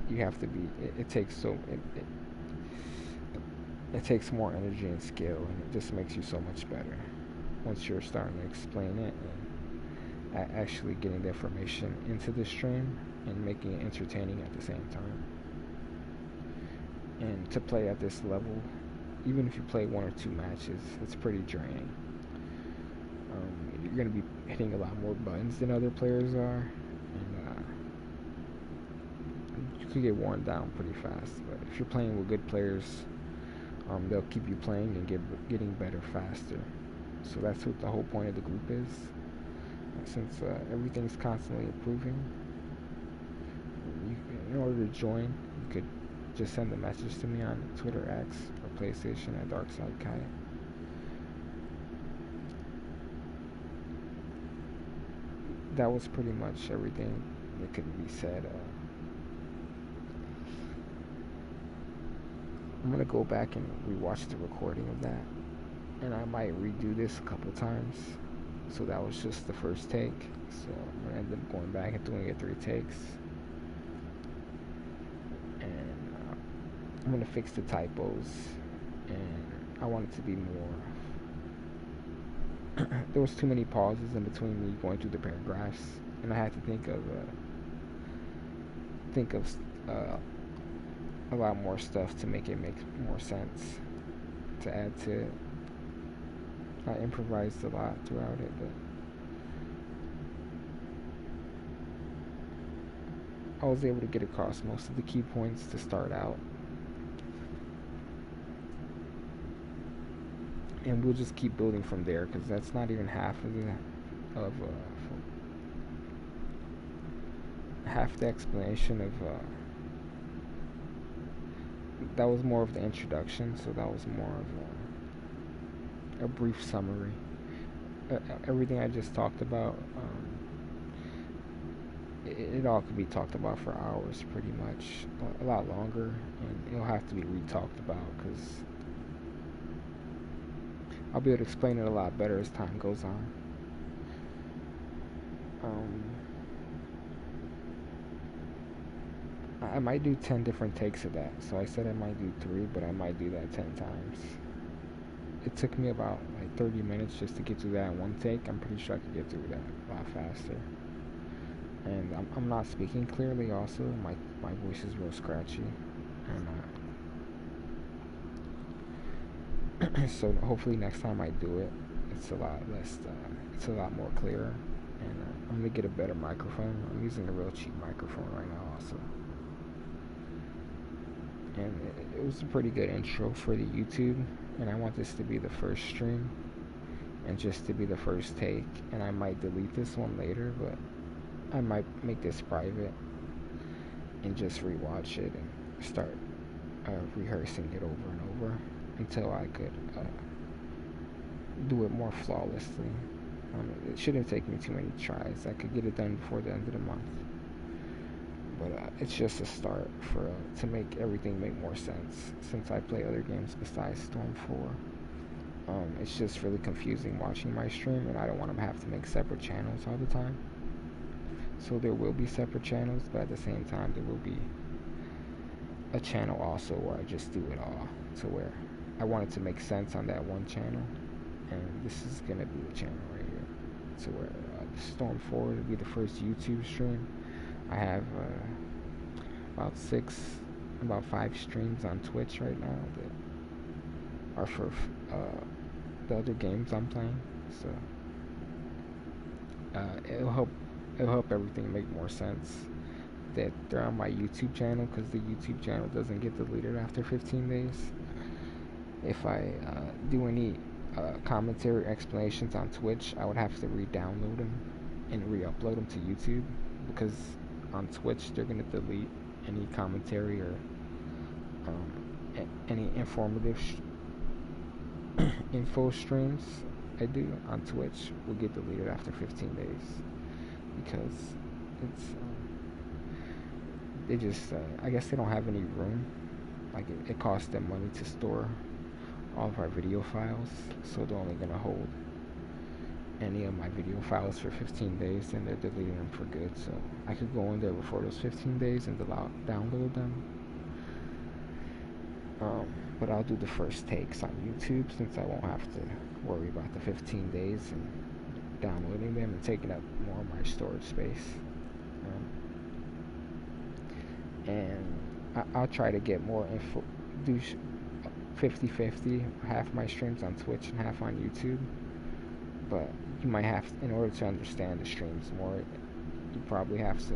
You have to be. It takes it takes more energy and skill, and it just makes you so much better once you're starting to explain it and actually getting the information into the stream and making it entertaining at the same time. And to play at this level, even if you play one or two matches, it's pretty draining. You're going to be hitting a lot more buttons than other players are, and you could get worn down pretty fast. But if you're playing with good players, they'll keep you playing and getting better faster. So that's what the whole point of the group is. Since everything's constantly improving, in order to join, you could just send a message to me on Twitter X or PlayStation at DarksideKite. That was pretty much everything that could be said. I'm gonna go back and rewatch the recording of that, and I might redo this a couple times. So that was just the first take. So I'm gonna end up going back and doing it 3 takes, and I'm gonna fix the typos. And I want it to be more. There was too many pauses in between me going through the paragraphs, and I had to think of a lot more stuff to make it make more sense, to add to it. I improvised a lot throughout it, but I was able to get across most of the key points to start out. And we'll just keep building from there, because that's not even half the explanation of that was more of the introduction, so that was more of a brief summary. Everything I just talked about, it all could be talked about for hours, pretty much, a lot longer, and it'll have to be re-talked about, because I'll be able to explain it a lot better as time goes on. I might do 10 different takes of that. So I said I might do 3, but I might do that 10 times. It took me about like 30 minutes just to get through that in one take. I'm pretty sure I could get through that a lot faster. And I'm not speaking clearly also. My voice is real scratchy. And so hopefully next time I do it, it's a lot less, it's a lot more clearer. And I'm gonna get a better microphone. I'm using a real cheap microphone right now also. And it was a pretty good intro for the YouTube, and I want this to be the first stream and just to be the first take, and I might delete this one later, but I might make this private and just rewatch it and start rehearsing it over and over until I could do it more flawlessly. It shouldn't take me too many tries. I could get it done before the end of the month. But it's just a start for to make everything make more sense, since I play other games besides Storm 4. It's just really confusing watching my stream, and I don't want to have to make separate channels all the time. So there will be separate channels, but at the same time there will be a channel also where I just do it all, to where I want it to make sense on that one channel, and this is gonna be the channel right here, to where Storm 4 will be the first YouTube stream. I have about 5 streams on Twitch right now that are for the other games I'm playing. So it'll help everything make more sense that they're on my YouTube channel, because the YouTube channel doesn't get deleted after 15 days. If I do any commentary explanations on Twitch, I would have to re-download them and re-upload them to YouTube, because on Twitch they're going to delete any commentary or any informative info streams I do on Twitch will get deleted after 15 days, because it's they just I guess they don't have any room. Like it costs them money to store all of our video files, so they're only gonna hold any of my video files for 15 days, and they're deleting them for good. So I could go in there before those 15 days and download them. But I'll do the first takes on YouTube, since I won't have to worry about the 15 days and downloading them and taking up more of my storage space. And I'll try to get more info, do 50-50, half my streams on Twitch and half on YouTube. But you might have, in order to understand the streams more, you probably have to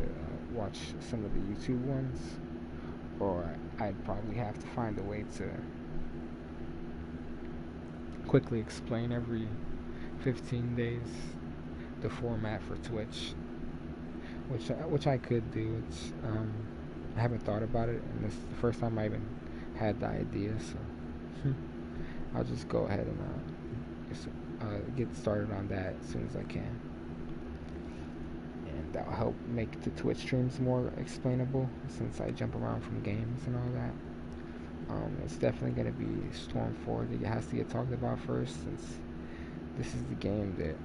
watch some of the YouTube ones, or I'd probably have to find a way to quickly explain every 15 days the format for Twitch, which I could do. It's I haven't thought about it, and this is the first time I even had the idea, so I'll just go ahead and get started on that as soon as I can, and that'll help make the Twitch streams more explainable, since I jump around from games and all that. It's definitely going to be Storm 4 that has to get talked about first, since this is the game that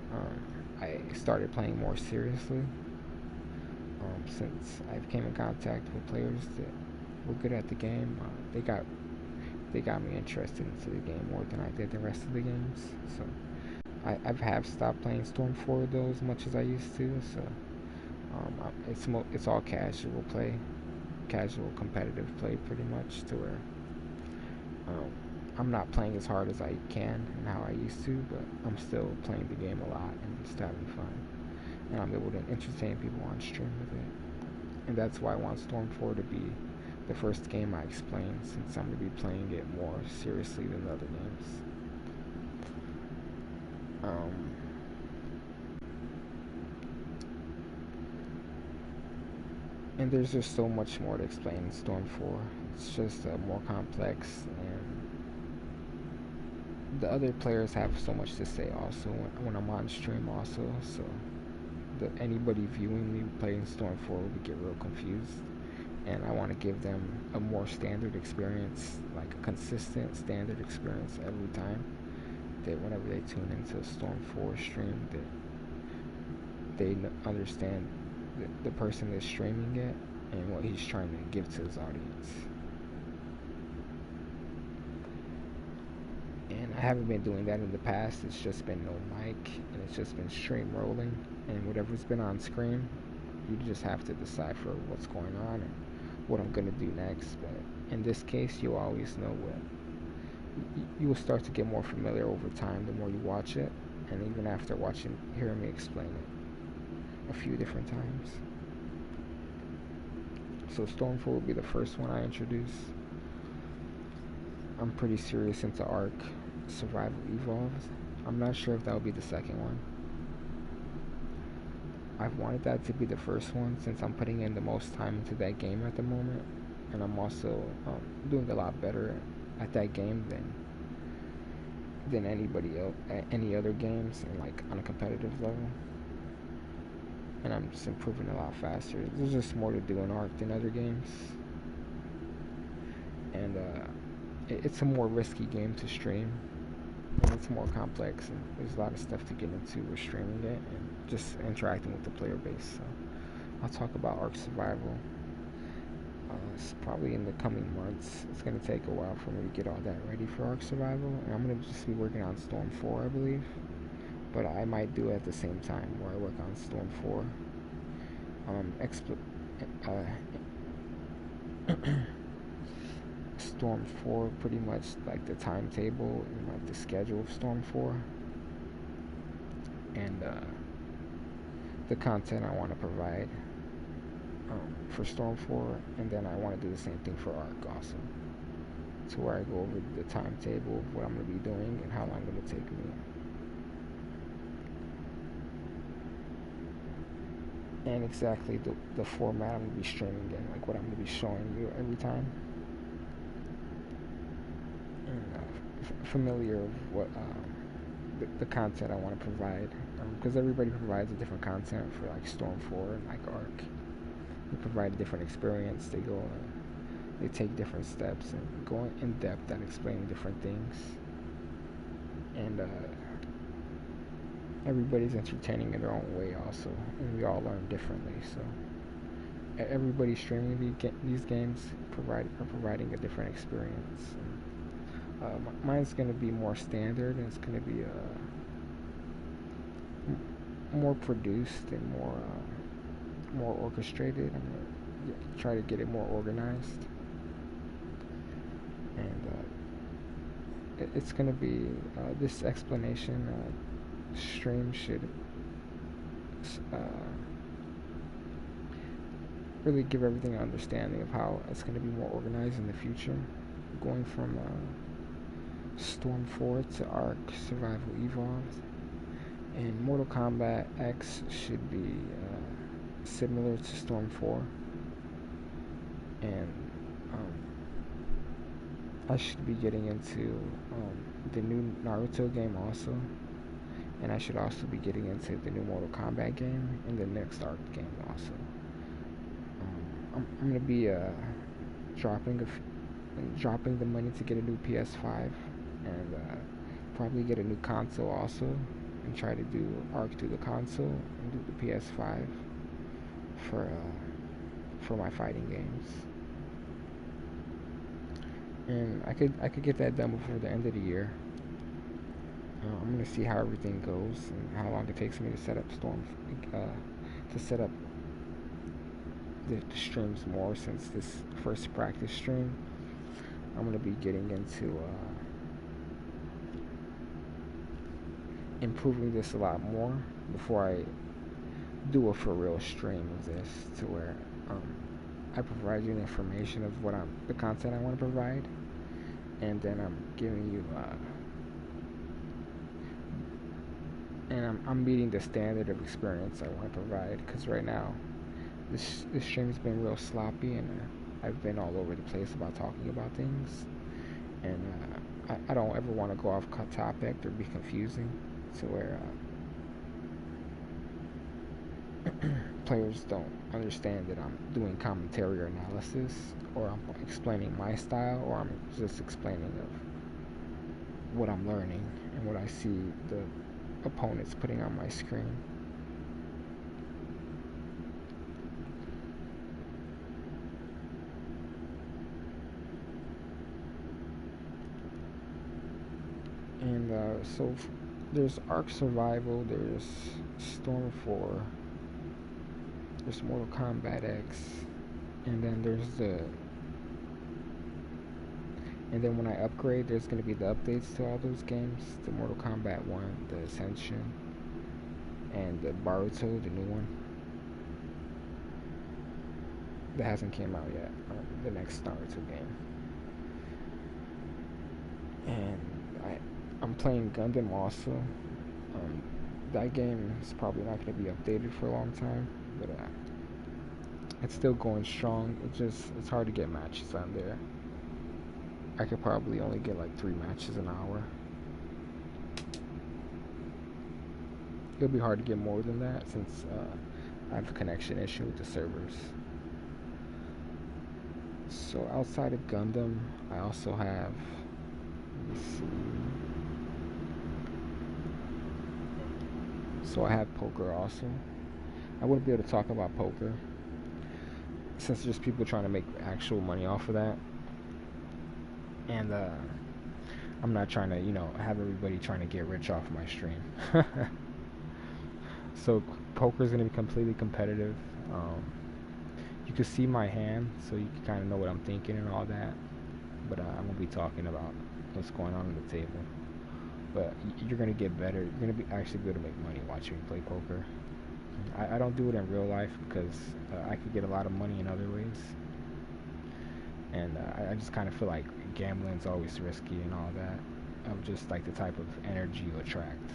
I started playing more seriously, since I came in contact with players that were good at the game. They got me interested into the game more than I did the rest of the games. So I have stopped playing Storm 4 though as much as I used to. So it's all casual play, casual competitive play, pretty much, to where I'm not playing as hard as I can and how I used to, but I'm still playing the game a lot and just having fun, and I'm able to entertain people on stream with it. And that's why I want Storm 4 to be the first game I explain, since I'm going to be playing it more seriously than the other games. And there's just so much more to explain in Storm 4. It's just more complex, and the other players have so much to say also when I'm on stream also. So anybody viewing me playing Storm 4 would get real confused, and I want to give them a more standard experience, like a consistent standard experience every time, that whenever they tune into a Storm 4 stream, that they understand the person that's streaming it and what he's trying to give to his audience. And I haven't been doing that in the past. It's just been no mic, and it's just been stream rolling, and whatever's been on screen, you just have to decipher what's going on and what I'm gonna do next. But in this case, you'll always know what you will start to get more familiar over time the more you watch it, and even after hearing me explain it. a few different times. So Storm 4 will be the first one I introduce. I'm pretty serious into Ark Survival Evolved. I'm not sure if that will be the second one. I've wanted that to be the first one since I'm putting in the most time into that game at the moment, and I'm also doing a lot better at that game than anybody else at any other games, and like on a competitive level. And I'm just improving a lot faster. There's just more to do in Ark than other games, and it's a more risky game to stream. And it's more complex, and there's a lot of stuff to get into with streaming it and just interacting with the player base. So I'll talk about Ark Survival. It's probably in the coming months. It's going to take a while for me to get all that ready for Ark Survival, and I'm going to just be working on Storm 4, I believe. But I might do it at the same time where I work on Storm 4. Storm 4, pretty much like the timetable and like the schedule of Storm 4, and the content I want to provide for Storm 4, and then I want to do the same thing for Ark also, to where I go over the timetable of what I'm going to be doing and how long it's going to take me. And exactly the format I'm going to be streaming in, like what I'm going to be showing you every time. And familiar of what the content I want to provide, because everybody provides a different content for like Storm 4 and like Ark. They provide a different experience. They take different steps and go in depth at explaining different things. And everybody's entertaining in their own way also, and we all learn differently. So everybody streaming these games are providing a different experience. Mine's going to be more standard, and it's going to be more produced and more orchestrated. I'm going to try to get it more organized, and it's going to be this explanation stream should really give everything an understanding of how it's going to be more organized in the future, going from Storm 4 to Ark Survival Evolved. And Mortal Kombat X should be similar to Storm 4, and I should be getting into the new Naruto game also, and I should also be getting into the new Mortal Kombat game and the next Ark game also. I'm going to be dropping the money to get a new PS5, and probably get a new console also, and try to do Ark through the console and do the PS5 for my fighting games. And I could get that done before the end of the year. I'm gonna see how everything goes and how long it takes me to set up the streams more, since this first practice stream. I'm gonna be getting into improving this a lot more before I do a for real stream of this, to where I provide you the information of the content I want to provide, and then I'm giving you and I'm meeting the standard of experience I want to provide, because right now this stream has been real sloppy, and I've been all over the place about talking about things, and I don't ever want to go off topic or be confusing, to where players don't understand that I'm doing commentary or analysis, or I'm explaining my style, or I'm just explaining of what I'm learning and what I see the opponents putting on my screen. And so there's Ark Survival, there's Storm 4, there's Mortal Kombat X, and then and then when I upgrade, there's going to be the updates to all those games, the Mortal Kombat 1, the Ascension, and the Boruto, the new one. that hasn't came out yet. The next Naruto game, and I'm playing Gundam also. That game is probably not going to be updated for a long time, but it's still going strong. It's hard to get matches on there. I could probably only get like 3 matches an hour. It'll be hard to get more than that since I have a connection issue with the servers. So outside of Gundam, I also have, let me see. So I have poker also. I wouldn't be able to talk about poker since there's people trying to make actual money off of that, and I'm not trying to, have everybody trying to get rich off my stream. So poker is going to be completely competitive. You can see my hand, so you can kind of know what I'm thinking and all that. But I won't be talking about what's going on the table. But you're going to get better. You're going to be actually be able to make money watching me play poker. I don't do it in real life because I could get a lot of money in other ways. And I just kind of feel like gambling's always risky and all that. Of just like the type of energy you attract.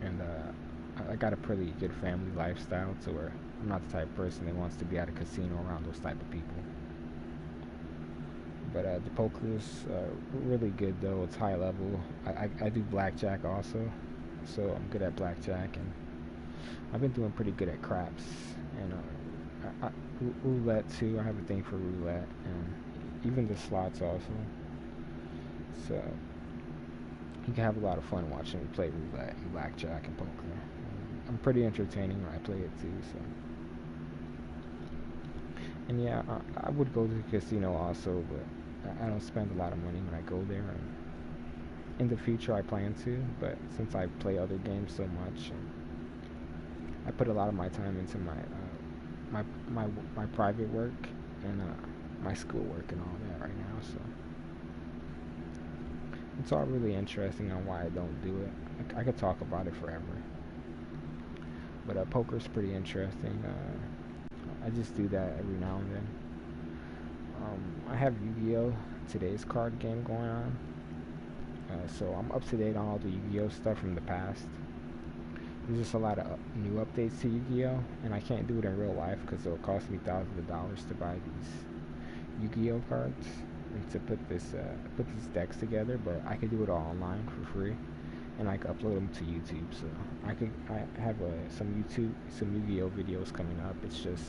And I got a pretty good family lifestyle to where I'm not the type of person that wants to be at a casino around those type of people. But the poker's really good though. It's high level. I do blackjack also, so I'm good at blackjack, and I've been doing pretty good at craps and roulette too. I have a thing for roulette and even the slots also. So you can have a lot of fun watching me play roulette and blackjack and poker. I'm pretty entertaining when I play it too. So, and yeah, I would go to the casino also, but I don't spend a lot of money when I go there. And in the future, I plan to, but since I play other games so much, I put a lot of my time into my private work and my school work and all that right now. So it's all really interesting on why I don't do it. I could talk about it forever. But poker's pretty interesting. I just do that every now and then. I have Yu-Gi-Oh! Today's card game going on. So I'm up to date on all the Yu-Gi-Oh! Stuff from the past. There's just a lot of new updates to Yu-Gi-Oh! And I can't do it in real life because it'll cost me thousands of dollars to buy these Yu-Gi-Oh! Cards and to put these decks together. But I can do it all online for free, and I can upload them to YouTube. So I have some Yu-Gi-Oh! Videos coming up. It's just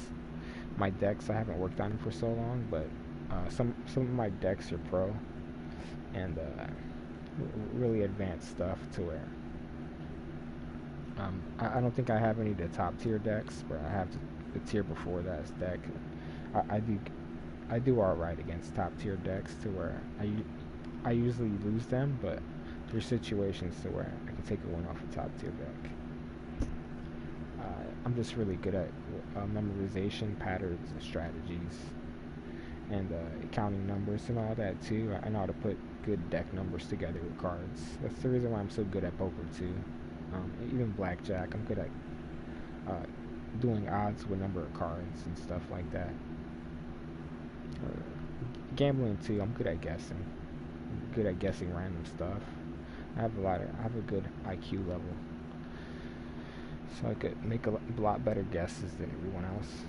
my decks I haven't worked on them for so long, but some of my decks are pro and really advanced stuff to where I don't think I have any of the top tier decks, but I have the tier before that deck. I do alright against top tier decks to where I usually lose them, but there's situations to where I can take a win off a top tier deck. I'm just really good at memorization, patterns, and strategies, and counting numbers and all that too. I know how to put good deck numbers together with cards. That's the reason why I'm so good at poker too. Even blackjack, I'm good at doing odds with number of cards and stuff like that. Gambling too, I'm good at guessing. I'm good at guessing random stuff. I have a good IQ level, so I could make a lot better guesses than everyone else.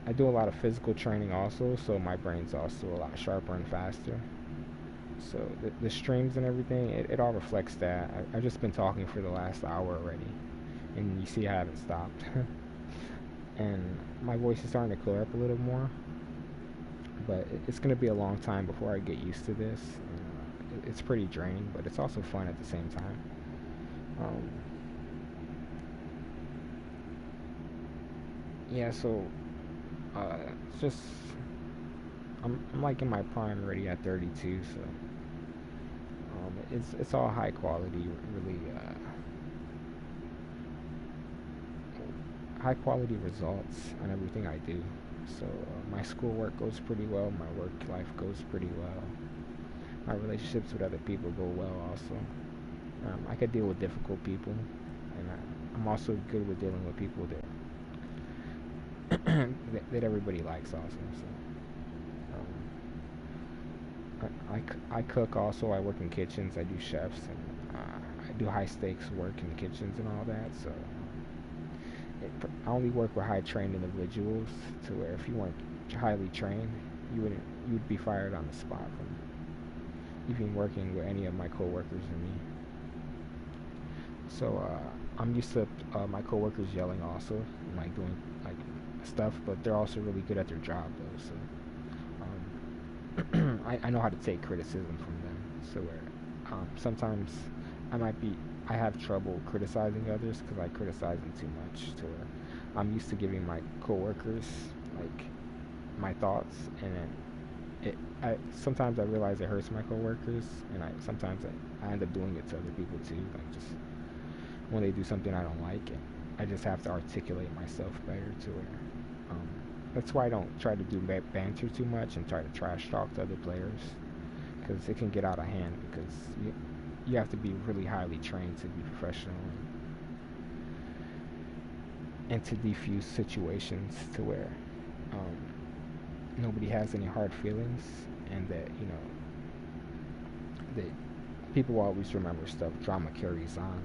I do a lot of physical training also, so my brain's also a lot sharper and faster. So the streams and everything, it all reflects that. I've just been talking for the last hour already, and you see I haven't stopped. And my voice is starting to clear up a little more, but it's going to be a long time before I get used to this. It's pretty draining, but it's also fun at the same time. Yeah, so it's just I'm like in my prime already at 32, so it's all high quality, really high quality results on everything I do. So my schoolwork goes pretty well, my work life goes pretty well, my relationships with other people go well also. I could deal with difficult people, and I'm also good with dealing with people that that everybody likes also. So I cook also. I work in kitchens. I do chefs, and I do high stakes work in the kitchens and all that. So I only work with high trained individuals, to where if you weren't highly trained, you would be fired on the spot from even working with any of my coworkers and me. So I'm used to my coworkers yelling also, and like doing like stuff, but they're also really good at their job though. So I know how to take criticism from them. So where sometimes I might be I have trouble criticizing others because I criticize them too much. To where I'm used to giving my coworkers like my thoughts, and then I sometimes I realize it hurts my coworkers, and I end up doing it to other people too. Like just when they do something I don't like, and I just have to articulate myself better to where. Um, that's why I don't try to do banter too much and try to trash talk to other players, because it can get out of hand. Because you have to be really highly trained to be professional, and to defuse situations to where um, nobody has any hard feelings, and that that people will always remember stuff. Drama carries on.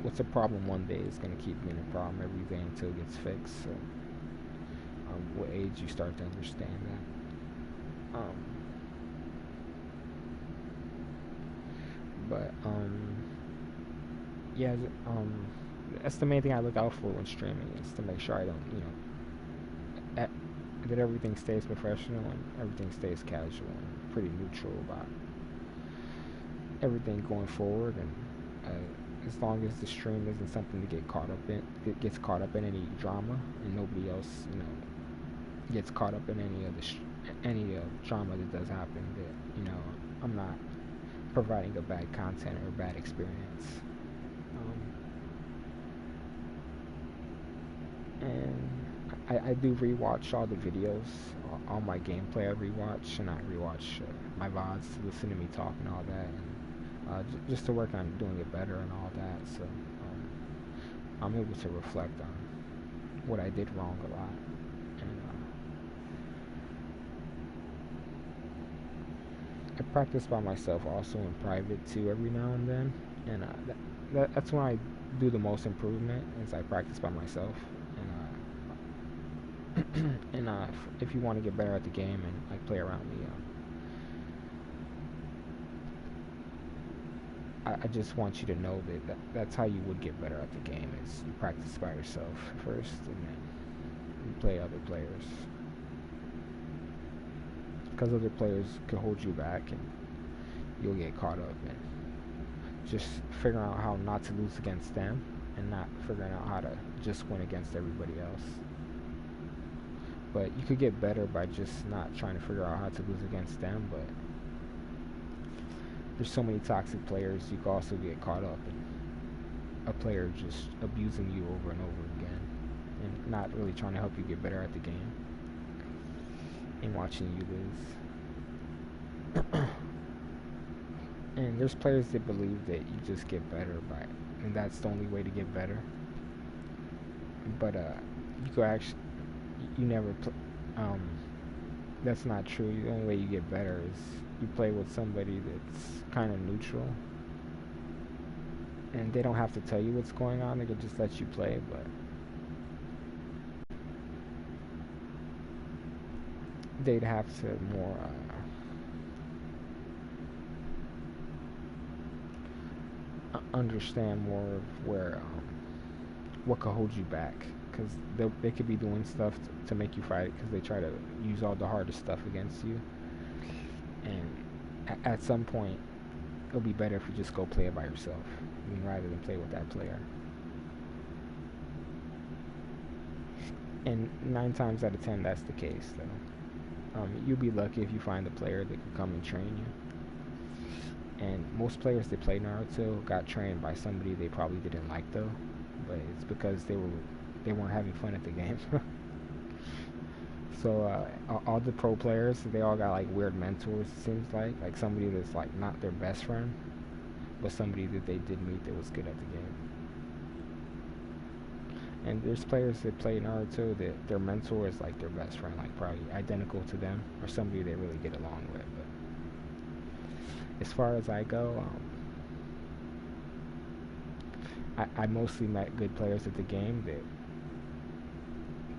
What's a problem one day is going to keep being a problem every day until it gets fixed. So, what age you start to understand that. But yeah, that's the main thing I look out for when streaming, is to make sure I don't, at, that everything stays professional and everything stays casual and pretty neutral about everything going forward. And as long as the stream isn't something to get caught up in, it gets caught up in any drama, and nobody else, gets caught up in any drama that does happen, that I'm not providing a bad content or a bad experience. And I do rewatch all the videos, all my gameplay I rewatch, and I rewatch my VODs to listen to me talk and all that, and just to work on doing it better and all that. So I'm able to reflect on what I did wrong a lot, and I practice by myself also in private too every now and then, and that's when I do the most improvement, is I practice by myself. And if you want to get better at the game and like play around me, I just want you to know that's how you would get better at the game, is you practice by yourself first, and then you play other players, because other players could hold you back and you'll get caught up in just figuring out how not to lose against them, and not figuring out how to just win against everybody else. But you could get better by just not trying to figure out how to lose against them. But there's so many toxic players, you could also get caught up in a player just abusing you over and over again, and not really trying to help you get better at the game, and watching you lose. And there's players that believe that you just get better and that's the only way to get better. But you could actually, you never that's not true. The only way you get better is you play with somebody that's kind of neutral, and they don't have to tell you what's going on. They can just let you play, but they'd have to more understand more of where what could hold you back, because they could be doing stuff to make you fight, because they try to use all the hardest stuff against you, and at some point it'll be better if you just go play it by yourself, rather than play with that player. And 9 times out of 10 that's the case though. You'll be lucky if you find a player that can come and train you, and most players that play Naruto got trained by somebody they probably didn't like though, but it's because they weren't having fun at the game. So all the pro players, they all got like weird mentors. It seems like somebody that's like not their best friend, but somebody that they did meet that was good at the game. And there's players that play Naruto that their mentor is like their best friend, like probably identical to them, or somebody they really get along with. But as far as I go, I mostly met good players at the game that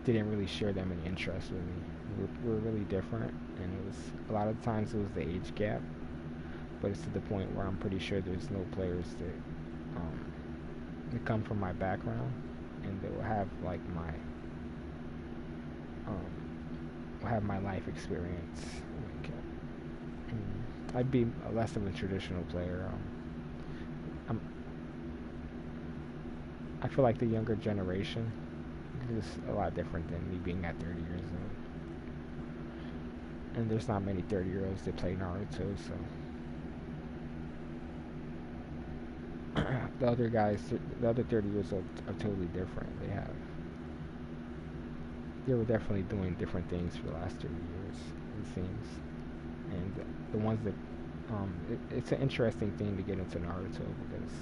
didn't really share that many interests with me. We're really different, and it was a lot of times it was the age gap, but it's to the point where I'm pretty sure there's no players that come from my background and that will have like my life experience. Like, I'd be less of a traditional player. I feel like the younger generation is a lot different than me being at 30 years old. And there's not many 30-year-olds that play Naruto, so the other guys, the other 30 years old are totally different. They were definitely doing different things for the last 30 years, it seems. And the ones that, it's an interesting thing to get into Naruto because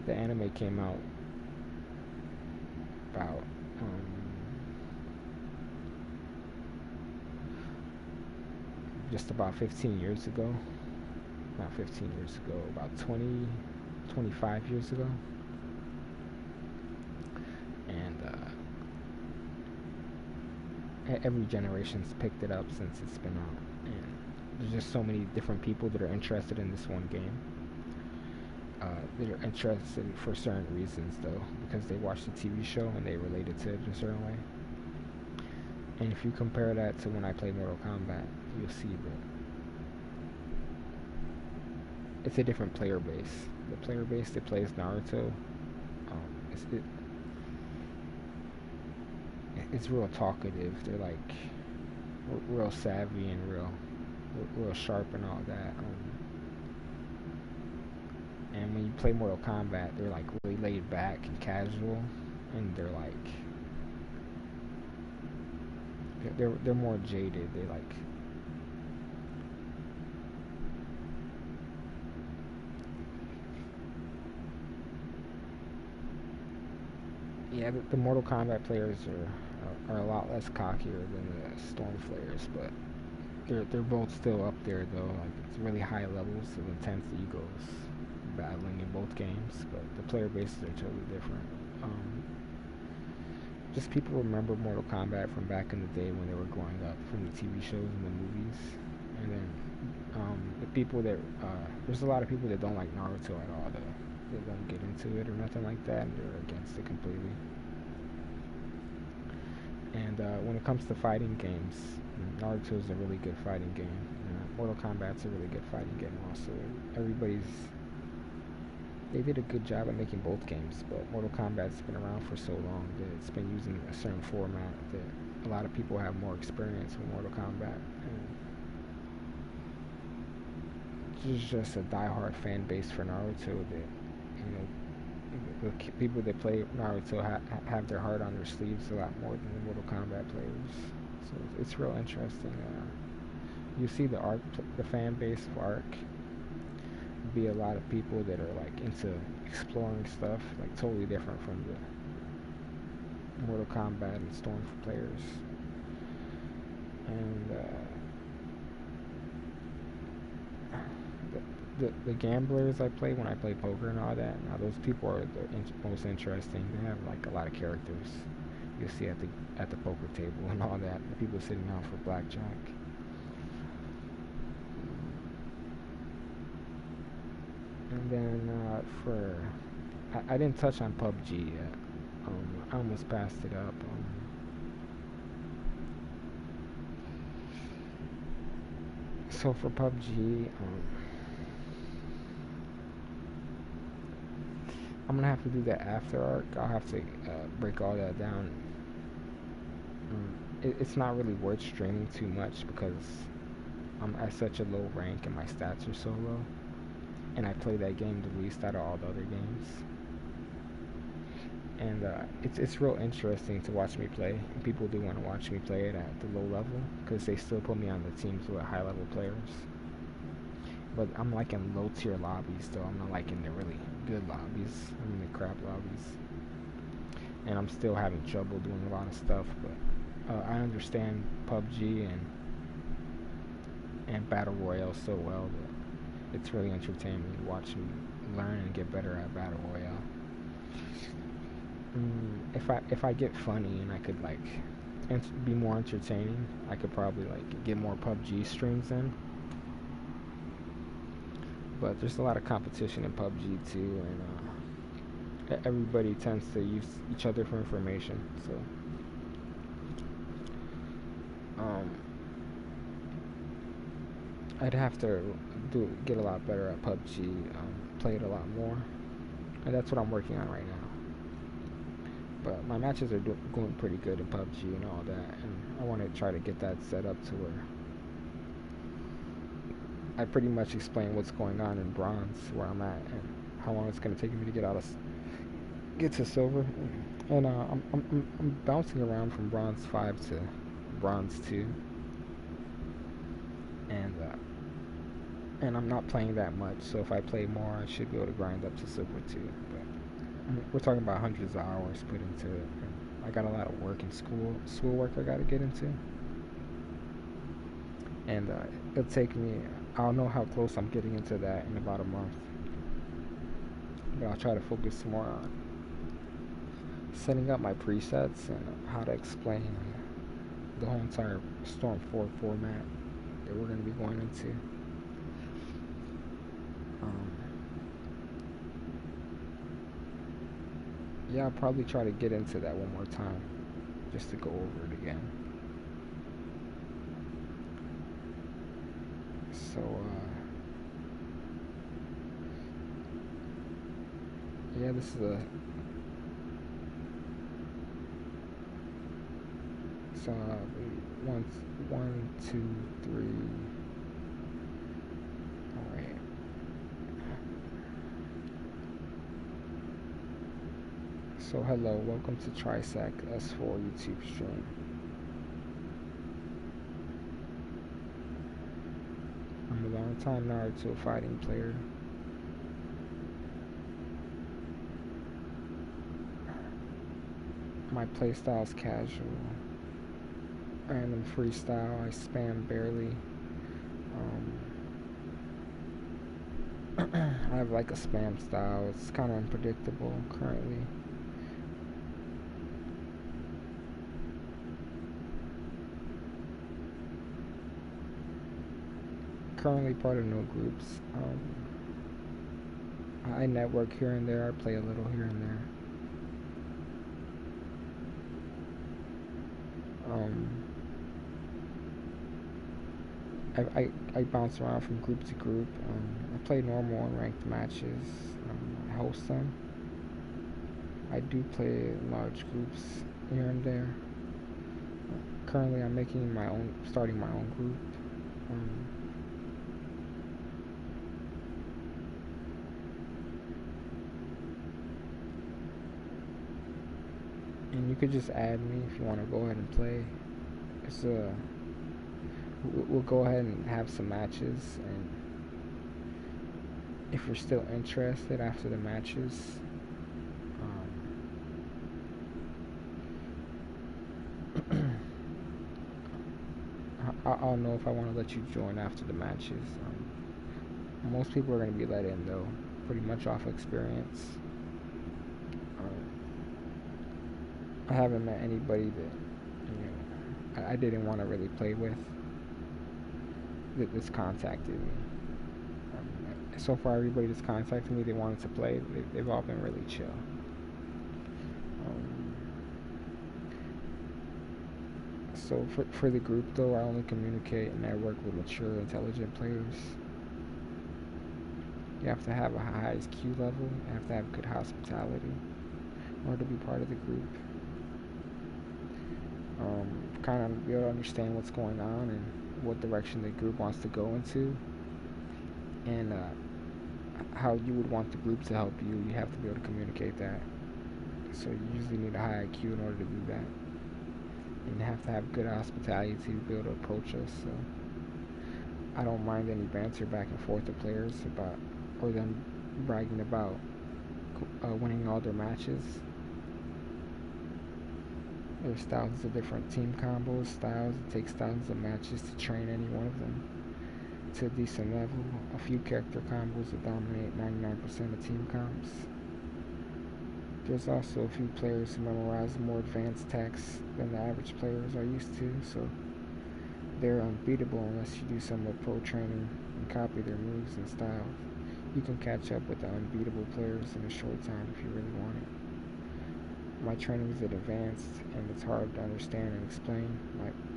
the anime came out about just about 15 years ago. Not 15 years ago, about 20, 25 years ago. And every generation's picked it up since it's been out. And there's just so many different people that are interested in this one game. That are interested for certain reasons, though, because they watched the TV show and they related to it in a certain way. And if you compare that to when I play Mortal Kombat, you'll see that it's a different player base. The player base that plays Naruto, it's real talkative. They're like real savvy and real sharp and all that. And when you play Mortal Kombat, they're like really laid back and casual, and they're more jaded. They like yeah, the Mortal Kombat players are a lot less cockier than the Storm players, but they're both still up there though. Like it's really high levels of intense egos battling in both games, but the player bases are totally different. Just people remember Mortal Kombat from back in the day when they were growing up from the TV shows and the movies, and then the people that there's a lot of people that don't like Naruto at all. They don't get into it or nothing like that, and they're against it completely. And when it comes to fighting games, Naruto is a really good fighting game. Mortal Kombat's a really good fighting game also. They did a good job at making both games, but Mortal Kombat's been around for so long that it's been using a certain format that a lot of people have more experience with Mortal Kombat. And there's just a diehard fan base for Naruto that, the people that play Naruto have their heart on their sleeves a lot more than the Mortal Kombat players. So it's real interesting. You see the fan base for Arc be a lot of people that are like into exploring stuff, like totally different from the Mortal Kombat and Storm players. And the gamblers I play when I play poker and all that. Now those people are the most interesting. They have like a lot of characters. You'll see at the poker table and all that. The people sitting down for blackjack. And then I didn't touch on PUBG yet. I almost passed it up. So for PUBG, I'm gonna have to do that after arc. I'll have to break all that down. It's not really worth streaming too much because I'm at such a low rank and my stats are so low. And I play that game the least out of all the other games. And it's real interesting to watch me play. And people do want to watch me play it at the low level because they still put me on the teams with high level players. but I'm like in low tier lobbies though. I'm not like in the really good lobbies. I'm in the crap lobbies, and I'm still having trouble doing a lot of stuff. But I understand PUBG and Battle Royale so well that it's really entertaining to watch me learn and get better at Battle Royale. If I get funny and I could like be more entertaining, I could probably like get more PUBG streams in. But there's a lot of competition in PUBG too, and everybody tends to use each other for information. So um, I'd have to get a lot better at PUBG, play it a lot more, and that's what I'm working on right now. But my matches are going pretty good in PUBG and all that, and I want to try to get that set up to where I pretty much explain what's going on in bronze, where I'm at, and how long it's going to take me to get to silver. And I'm bouncing around from bronze 5 to bronze 2, and I'm not playing that much. So if I play more, I should be able to grind up to silver 2. But we're talking about hundreds of hours put into it. And I got a lot of work in schoolwork I got to get into, and it'll take me. I'll know how close I'm getting into that in about a month. But I'll try to focus more on setting up my presets and how to explain the whole entire Storm 4 format that we're going to be going into. Yeah, I'll probably try to get into that one more time just to go over it again. So, yeah, this is so one, two, three. All right. So hello, welcome to Trisect S4 YouTube stream. I'm a long time Naruto fighting player. My playstyle is casual. Random freestyle, I spam barely. I have like a spam style, it's kind of unpredictable currently. Currently part of no groups. I network here and there, I play a little here and there. I bounce around from group to group. I play normal and ranked matches. I host them. I do play large groups here and there. Currently, I'm starting my own group. And you could just add me if you want to go ahead and play. We'll go ahead and have some matches, and if you're still interested after the matches, I'll know if I want to let you join after the matches. Most people are going to be let in though, pretty much off experience. I haven't met anybody that I didn't want to really play with that's contacted me. So far, everybody that's contacted me, they wanted to play. They've all been really chill. So for the group though, I only communicate and network with mature, intelligent players. You have to have a high IQ level. You have to have good hospitality in order to be part of the group. Kind of be able to understand what's going on and what direction the group wants to go into, and how you would want the group to help you. You have to be able to communicate that. So you usually need a high IQ in order to do that. And you have to have good hospitality to be able to approach us. So I don't mind any banter back and forth of players about, or them bragging about winning all their matches. There's thousands of different team combos, styles. It takes thousands of matches to train any one of them to a decent level. A few character combos that dominate 99% of team comps. There's also a few players who memorize more advanced attacks than the average players are used to, so they're unbeatable unless you do some of pro training and copy their moves and styles. You can catch up with the unbeatable players in a short time if you really want it. My training is advanced and it's hard to understand and explain.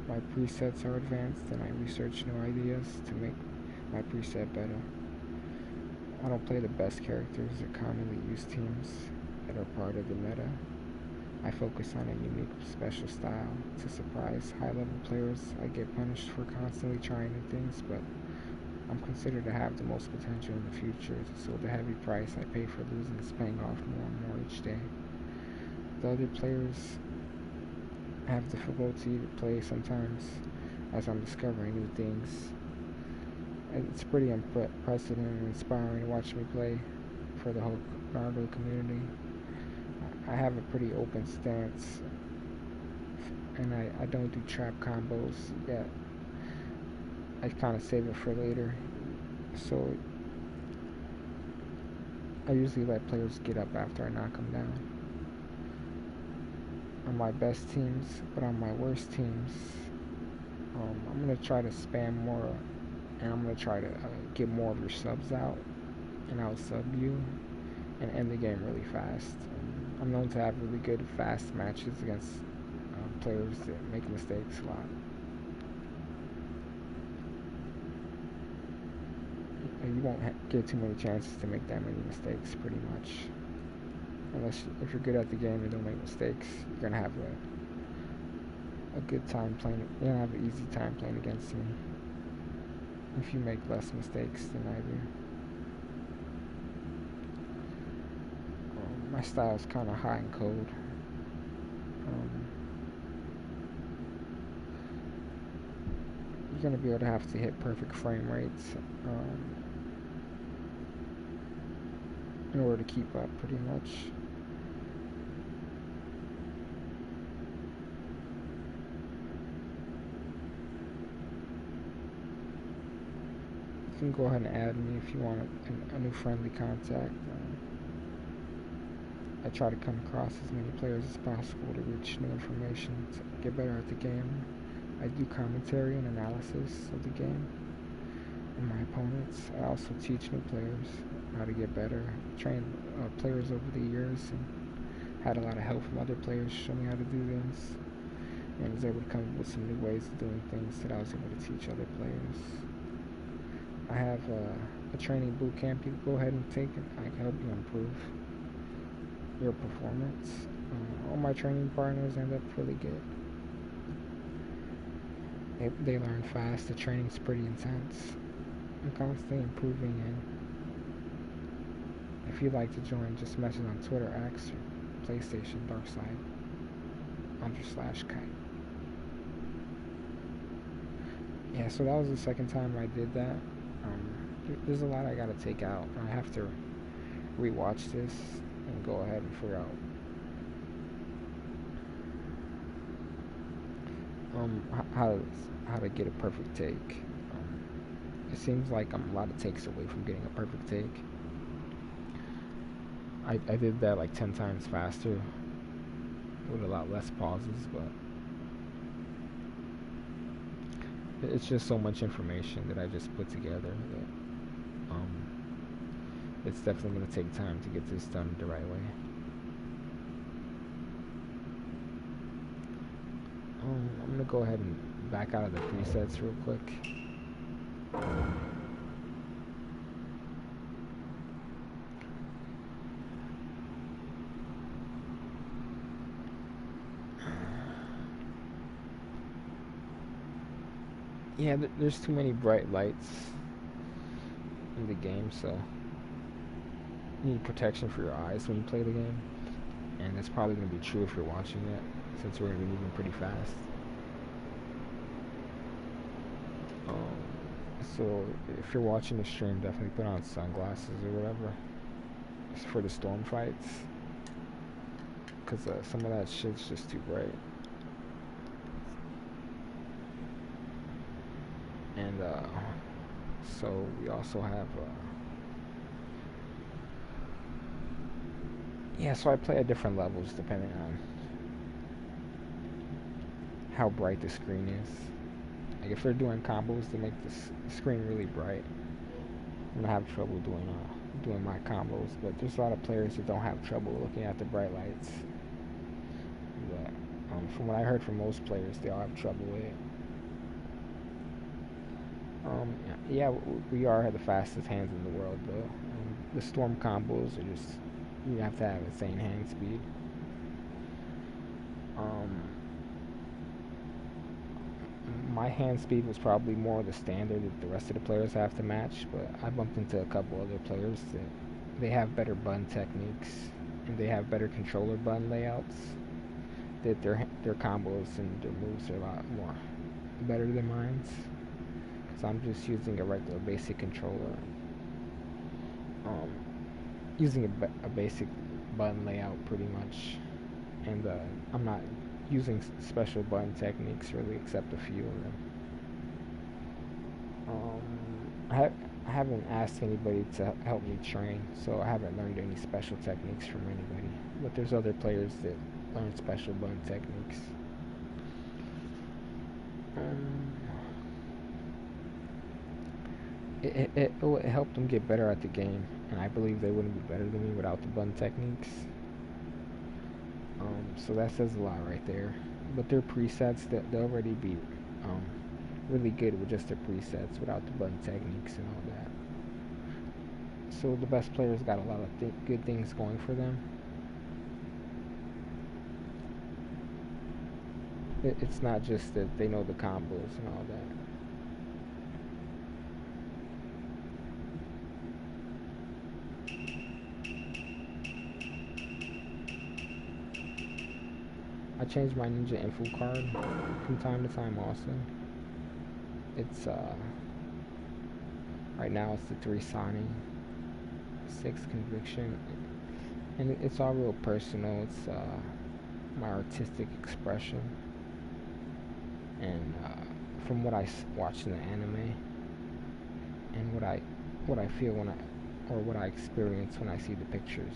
My presets are advanced and I research new ideas to make my preset better. I don't play the best characters or commonly used teams that are part of the meta. I focus on a unique special style to surprise high-level players. I get punished for constantly trying new things, but I'm considered to have the most potential in the future, so the heavy price I pay for losing is paying off more and more each day. The other players have difficulty to play sometimes as I'm discovering new things. It's pretty impressive and inspiring to watch me play for the whole Naruto community. I have a pretty open stance and I don't do trap combos yet. I kind of save it for later. So I usually let players get up after I knock them down. On my best teams, but on my worst teams, I'm going to try to spam more and I'm going to try to get more of your subs out and I'll sub you and end the game really fast. I'm known to have really good fast matches against players that make mistakes a lot. You won't get too many chances to make that many mistakes, pretty much. If you're good at the game and don't make mistakes, you're gonna have a good time playing. You're gonna have an easy time playing against me if you make less mistakes than I do. My style is kind of high and cold. You're gonna be able to have to hit perfect frame rates in order to keep up, pretty much. You can go ahead and add me if you want a new friendly contact. I try to come across as many players as possible to reach new information to get better at the game. I do commentary and analysis of the game and my opponents. I also teach new players how to get better. Trained players over the years and had a lot of help from other players show me how to do things. And was able to come up with some new ways of doing things that I was able to teach other players. I have a training boot camp you can go ahead and take and I can help you improve your performance. All my training partners end up really good. They learn fast. The training's pretty intense. I'm constantly improving, and if you'd like to join, just message on Twitter, X, or PlayStation Darkside_Kite. Yeah, so that was the second time I did that. There's a lot I gotta take out. I have to rewatch this and go ahead and figure out how to get a perfect take. It seems like I'm a lot of takes away from getting a perfect take. I did that like 10 times faster with a lot less pauses, but it's just so much information that I just put together that it's definitely going to take time to get this done the right way. I'm going to go ahead and back out of the presets real quick. Yeah, there's too many bright lights in the game, so you need protection for your eyes when you play the game. And that's probably going to be true if you're watching it, since we're going to be moving pretty fast. So if you're watching the stream, definitely put on sunglasses or whatever. It's for the storm fights. Because some of that shit's just too bright. And so we also have yeah, so I play at different levels depending on how bright the screen is. Like if they're doing combos to make the screen really bright, I'm gonna have trouble doing my combos. But there's a lot of players that don't have trouble looking at the bright lights. But from what I heard from most players, they all have trouble with it. Yeah, we are the fastest hands in the world, though. The storm combos are just, you have to have insane hand speed. My hand speed was probably more the standard that the rest of the players have to match, but I bumped into a couple other players that they have better button techniques and they have better controller button layouts. That their combos and their moves are a lot more better than mine's. So I'm just using a regular basic controller, using a basic button layout pretty much, and I'm not using special button techniques really, except a few of them. I haven't asked anybody to help me train, so I haven't learned any special techniques from anybody. But there's other players that learn special button techniques. It helped them get better at the game, and I believe they wouldn't be better than me without the button techniques. So that says a lot right there. But their presets, they'll already be really good with just their presets without the button techniques and all that. So the best players got a lot of good things going for them. It's not just that they know the combos and all that. I change my ninja info card from time to time also. It's right now it's the 3 signing, 6 conviction, and it's all real personal. It's my artistic expression, and from what I watch in the anime, and what I feel or what I experience when I see the pictures.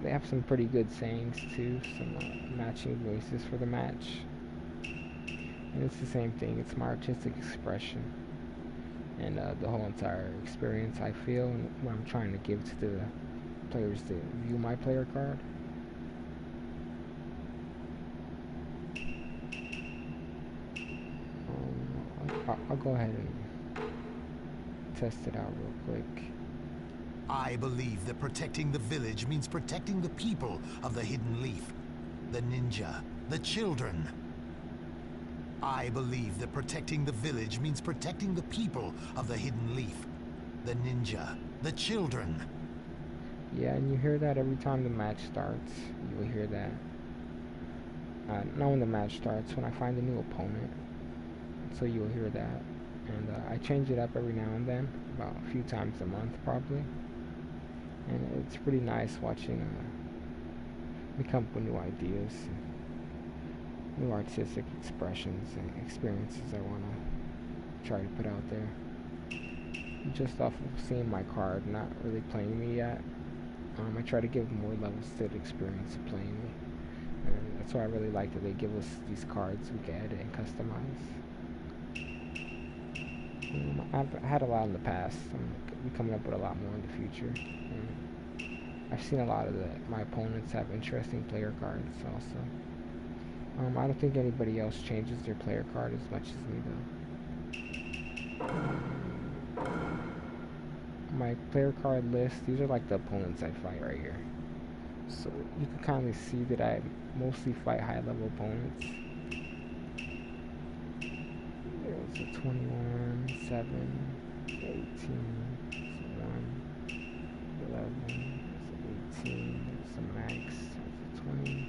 They have some pretty good sayings too, some matching voices for the match, and it's the same thing. It's my artistic expression, and the whole entire experience I feel, and what I'm trying to give to the players that view my player card. I'll go ahead and test it out real quick. I believe that protecting the village means protecting the people of the Hidden Leaf, the ninja, the children. I believe that protecting the village means protecting the people of the Hidden Leaf, the ninja, the children. Yeah, and you hear that every time the match starts. You will hear that. Not when the match starts, when I find a new opponent. So you will hear that. And I change it up every now and then, about a few times a month probably. And it's pretty nice watching me come up with new ideas, new artistic expressions and experiences I want to try to put out there. Just off of seeing my card, not really playing me yet. I try to give more levels to the experience of playing me. And that's why I really like that they give us these cards we can edit and customize. I've had a lot in the past. I'm going to be coming up with a lot more in the future. I've seen a lot of my opponents have interesting player cards also. I don't think anybody else changes their player card as much as me though. My player card list, these are like the opponents I fight right here. So you can kind of see that I mostly fight high level opponents. There's a 21, 7, 18, it's 1, 11, it's 18, it's a max, it's 20,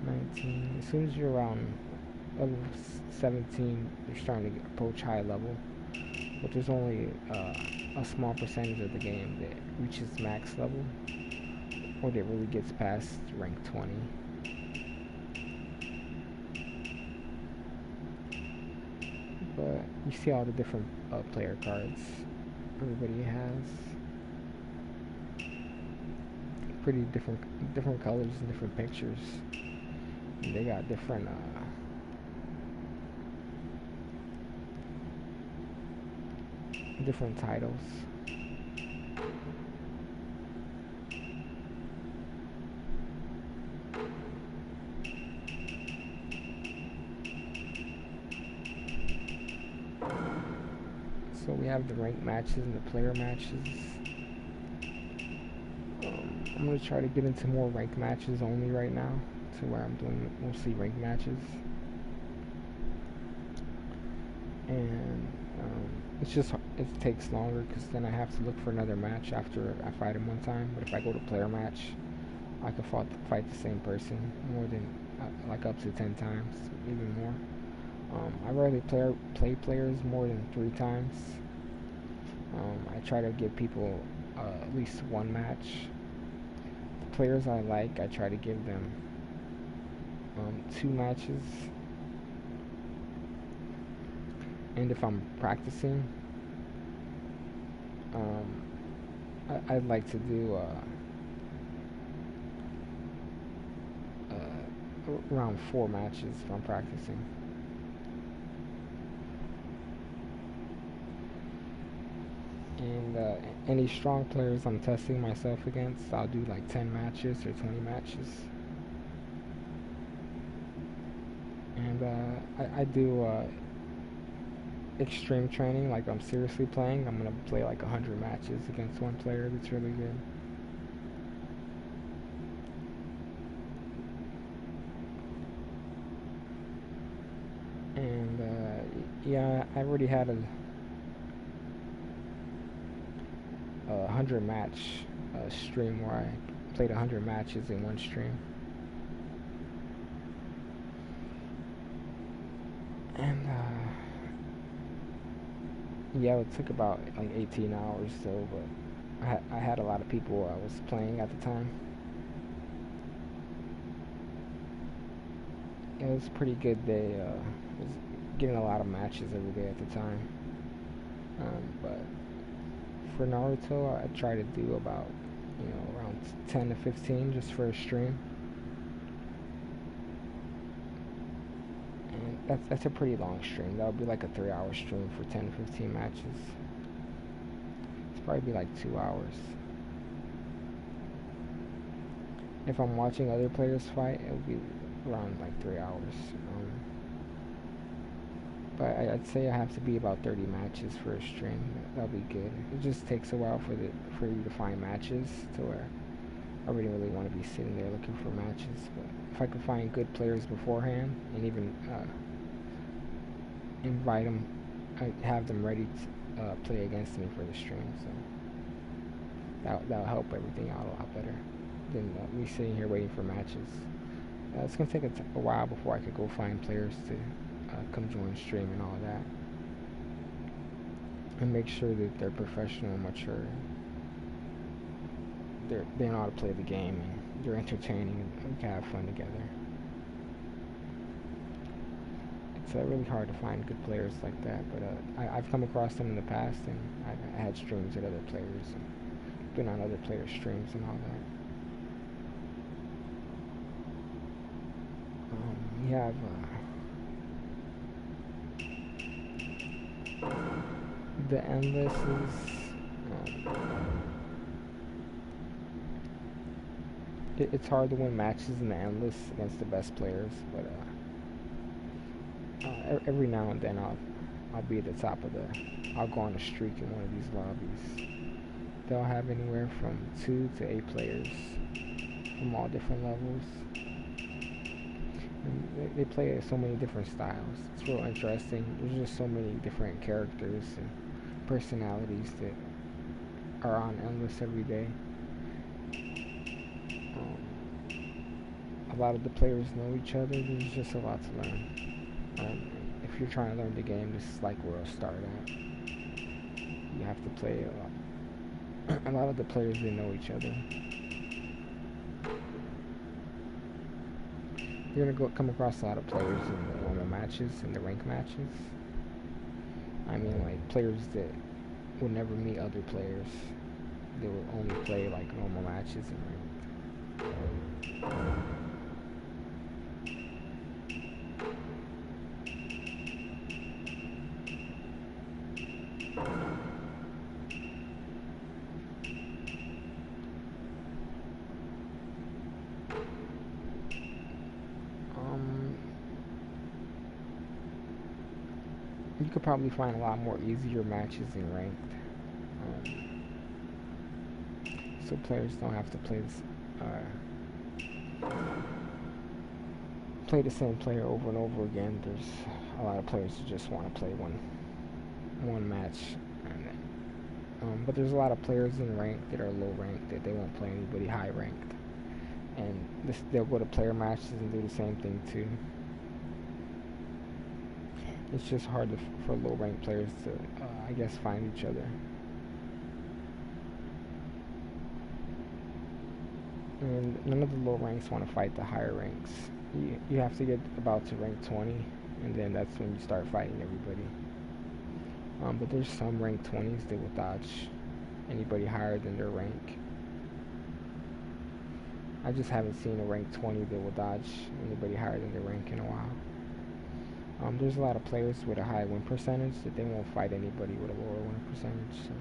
19. As soon as you're around level 17, you're starting to approach high level, but there's only a small percentage of the game that reaches max level, or that really gets past rank 20. But you see all the different player cards everybody has. Pretty different colors and different pictures. And they got different different titles. So we have the rank matches and the player matches. I'm going to try to get into more ranked matches only right now, to where I'm doing mostly ranked matches. And it takes longer because then I have to look for another match after I fight him one time. But if I go to player match, I can fight the same person more than like up to 10 times, even more. I rarely play players more than 3 times. I try to give people at least one match. The players I like, I try to give them 2 matches. And if I'm practicing, I'd like to do around 4 matches if I'm practicing. And any strong players I'm testing myself against, I'll do like 10 matches or 20 matches. And I do extreme training, like I'm seriously playing. I'm going to play like 100 matches against one player that's really good. And yeah, I already had a 100 match stream where I played 100 matches in one stream. And yeah, it took about like 18 hours though, but I had a lot of people I was playing at the time. It was a pretty good day. Was getting a lot of matches every day at the time. But for Naruto, I try to do about, around 10 to 15 just for a stream. And that's a pretty long stream. That would be like a 3-hour stream for 10 to 15 matches. It's probably be like 2 hours. If I'm watching other players fight, it would be around like 3 hours. But I'd say I have to be about 30 matches for a stream. That'll be good. It just takes a while for you to find matches to where I wouldn't really want to be sitting there looking for matches. But if I could find good players beforehand and even invite them, I have them ready to play against me for the stream. So that'll help everything out a lot better than me sitting here waiting for matches. It's gonna take a while before I could go find players to come join stream and all that, and make sure that they're professional and mature. They know how to play the game and they're entertaining and we can have fun together. It's really hard to find good players like that, but I've come across them in the past, and I had streams with other players and been on other players' streams and all that. We have the endless is it's hard to win matches in the endless against the best players, but every now and then I'll be at the top of I'll go on a streak in one of these lobbies. They'll have anywhere from 2 to 8 players from all different levels. And they play so many different styles. It's real interesting. There's just so many different characters and personalities that are on endless every day. A lot of the players know each other. There's just a lot to learn. If you're trying to learn the game, this is like where I'll start at. You have to play a lot. A lot of the players, they know each other. You're gonna come across a lot of players in the normal matches, in the rank matches. I mean, like players that would never meet other players. They will only play like normal matches and ranked. You could probably find a lot more easier matches in ranked. So players don't have to play the same player over and over again. There's a lot of players who just want to play one match, and then, but there's a lot of players in ranked that are low ranked that they won't play anybody high ranked, and they'll go to player matches and do the same thing too. It's just hard for low ranked players to, I guess, find each other. And none of the low ranks want to fight the higher ranks. You have to get about to rank 20, and then that's when you start fighting everybody. But there's some rank 20s that will dodge anybody higher than their rank. I just haven't seen a rank 20 that will dodge anybody higher than their rank in a while. There's a lot of players with a high win percentage that they won't fight anybody with a lower win percentage.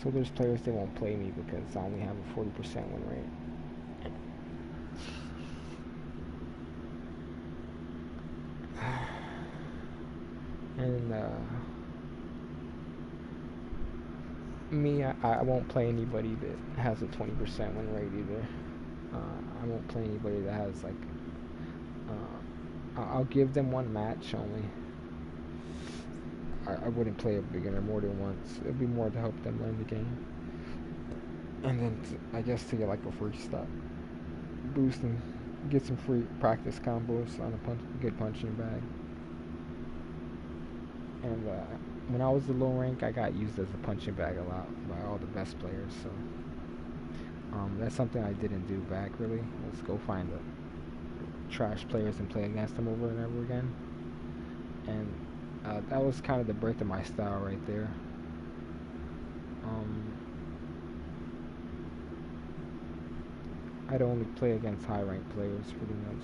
So there's players that won't play me because I only have a 40% win rate. And me, I won't play anybody that has a 20% win rate either. I won't play anybody that has like. I'll give them one match only. I wouldn't play a beginner more than once. It'd be more to help them learn the game, and then I guess to get like a free stop boost and get some free practice combos on a good punching bag. And when I was the low rank, I got used as a punching bag a lot by all the best players. So that's something I didn't do back really. Let's go find the trash players and play against them over and over again. And that was kind of the birth of my style right there. I'd only play against high ranked players pretty much.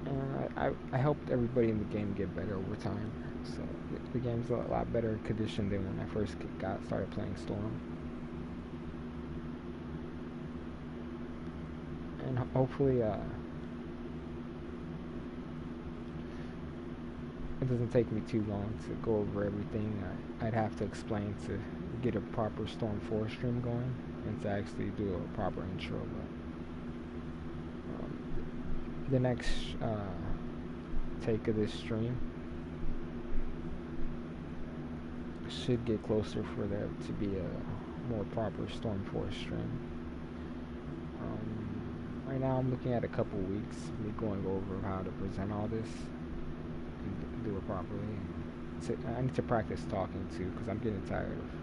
And I helped everybody in the game get better over time. So the game's a lot better conditioned than when I first started playing Storm. And hopefully it doesn't take me too long to go over everything. I'd have to explain to get a proper Storm 4 stream going and to actually do a proper intro. But the next take of this stream should get closer for there to be a more proper Storm 4 stream. Right now I'm looking at a couple weeks, me going over how to present all this and do it properly. I need to practice talking too, because I'm getting tired of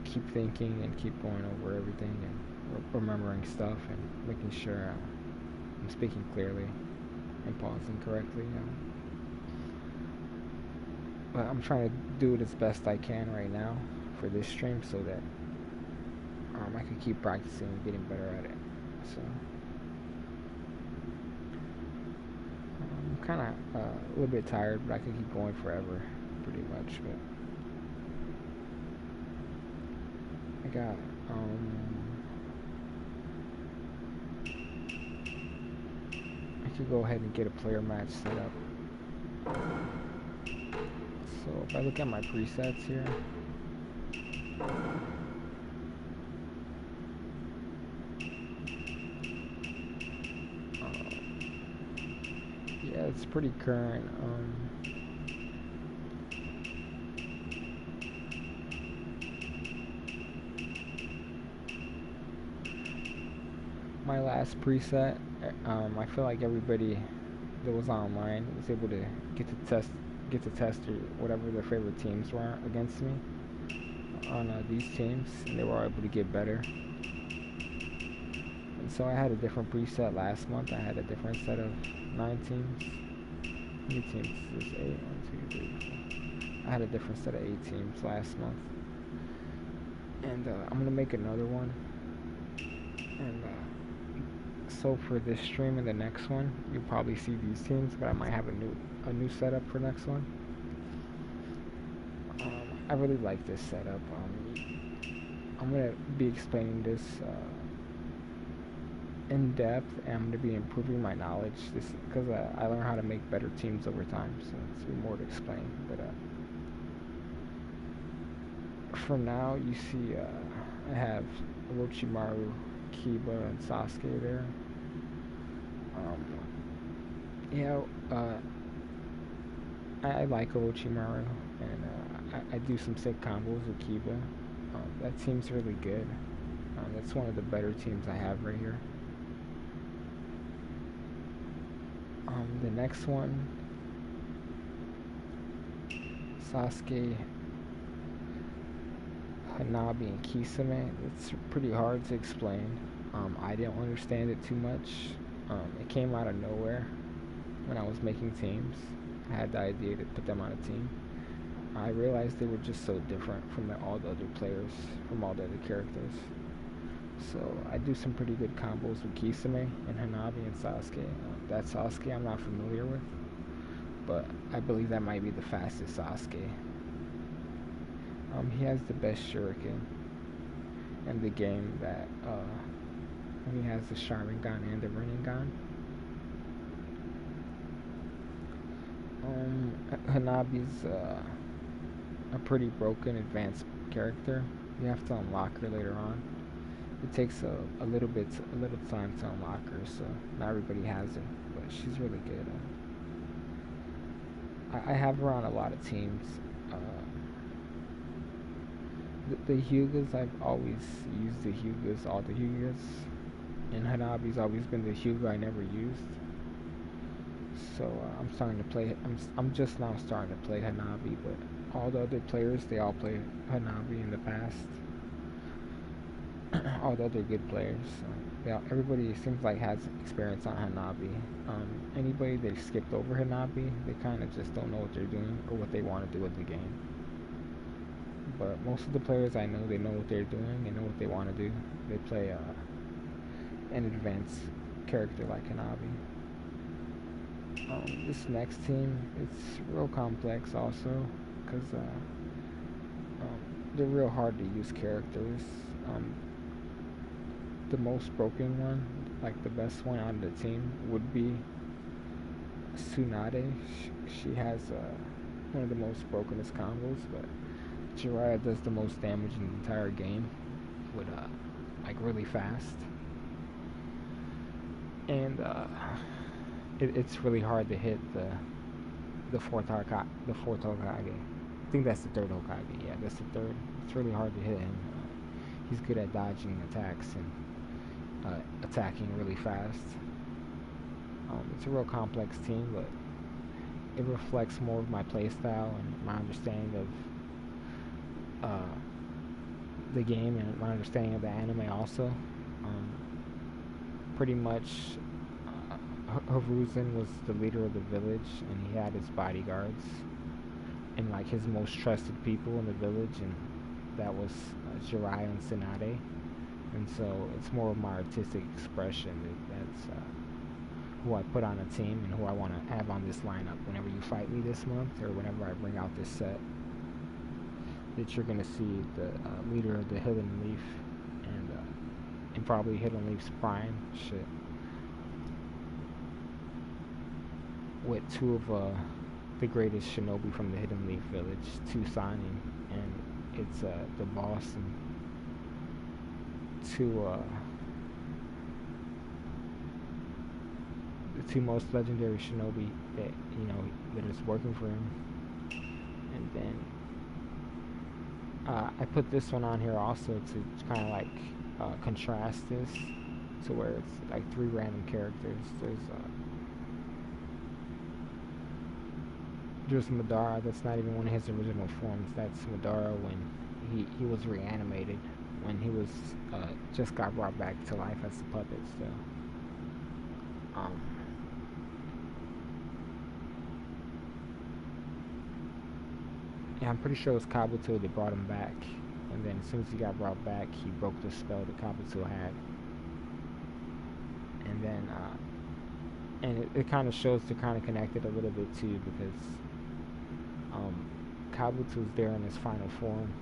keep thinking and keep going over everything and remembering stuff and making sure I'm speaking clearly and pausing correctly. But I'm trying to do it as best I can right now for this stream so that I can keep practicing and getting better at it. So I'm kind of a little bit tired, but I can keep going forever, pretty much. But I got I could go ahead and get a player match set up. So if I look at my presets here. Yeah, it's pretty current. My last preset, I feel like everybody that was online was able to get to test whatever their favorite teams were against me on these teams, and they were able to get better. And so I had a different preset last month. I had a different set of 9 teams. How many teams is this? 8, 1, 2, 3, 4. I had a different set of 8 teams last month, and I'm gonna make another one. And so for this stream and the next one, you'll probably see these teams, but I might have a new setup for next one. I really like this setup. I'm gonna be explaining this in depth, and I'm gonna be improving my knowledge. This because I learned how to make better teams over time, so it's more to explain. But for now, you see, I have Orochimaru, Kiba, and Sasuke there. Yeah, I like Orochimaru, and I do some sick combos with Kiba. That team's really good. That's one of the better teams I have right here. The next one, Sasuke, Hanabi, and Kisame. It's pretty hard to explain. I didn't understand it too much. It came out of nowhere when I was making teams. I had the idea to put them on a team. I realized they were just so different from all the other players, from all the other characters. So I do some pretty good combos with Kisame and Hanabi and Sasuke. That Sasuke I'm not familiar with, but I believe that might be the fastest Sasuke. He has the best shuriken in the game. That he has the Sharingan and the Rinnegan. Hanabi's a pretty broken advanced character. You have to unlock her later on. It takes a little time to unlock her, so not everybody has her, but she's really good. I have her on a lot of teams. The Hyugas, I've always used the Hyugas, all the Hyugas, and Hanabi's always been the Hyuga I never used. So I'm starting to play. I'm just now starting to play Hanabi, but all the other players, they all play Hanabi in the past. All the other good players. Everybody seems like has experience on Hanabi. Anybody that skipped over Hanabi, they kind of just don't know what they're doing or what they want to do with the game. But most of the players I know, they know what they're doing, they know what they want to do. They play an advanced character like Hanabi. This next team, it's real complex also, because they're real hard to use characters. The most broken one, like the best one on the team, would be Tsunade. She has one of the most brokenest combos, but Jiraiya does the most damage in the entire game with like really fast, and it's really hard to hit the fourth Hokage. I think that's the third Hokage. Yeah, that's the third. It's really hard to hit him. He's good at dodging attacks and attacking really fast. It's a real complex team, but it reflects more of my playstyle and my understanding of the game and my understanding of the anime also. Pretty much, Hiruzen was the leader of the village, and he had his bodyguards and like his most trusted people in the village, and that was Jiraiya and Tsunade. And so it's more of my artistic expression. That's who I put on a team and who I want to have on this lineup whenever you fight me this month, or whenever I bring out this set. That you're gonna see the leader of the Hidden Leaf, and probably Hidden Leaf's prime shit, with two of the greatest Shinobi from the Hidden Leaf village, two signing, and it's the boss and two most legendary Shinobi that that is working for him. And then I put this one on here also to kind of like contrast this to where it's like three random characters. There's Madara. That's not even one of his original forms. That's Madara when he was reanimated, when he was just got brought back to life as a puppet still. Yeah, I'm pretty sure it was Kabuto that brought him back, and then as soon as he got brought back, he broke the spell that Kabuto had. And then and it kind of shows they're kind of connected a little bit too, because Kabuto's there in his final form,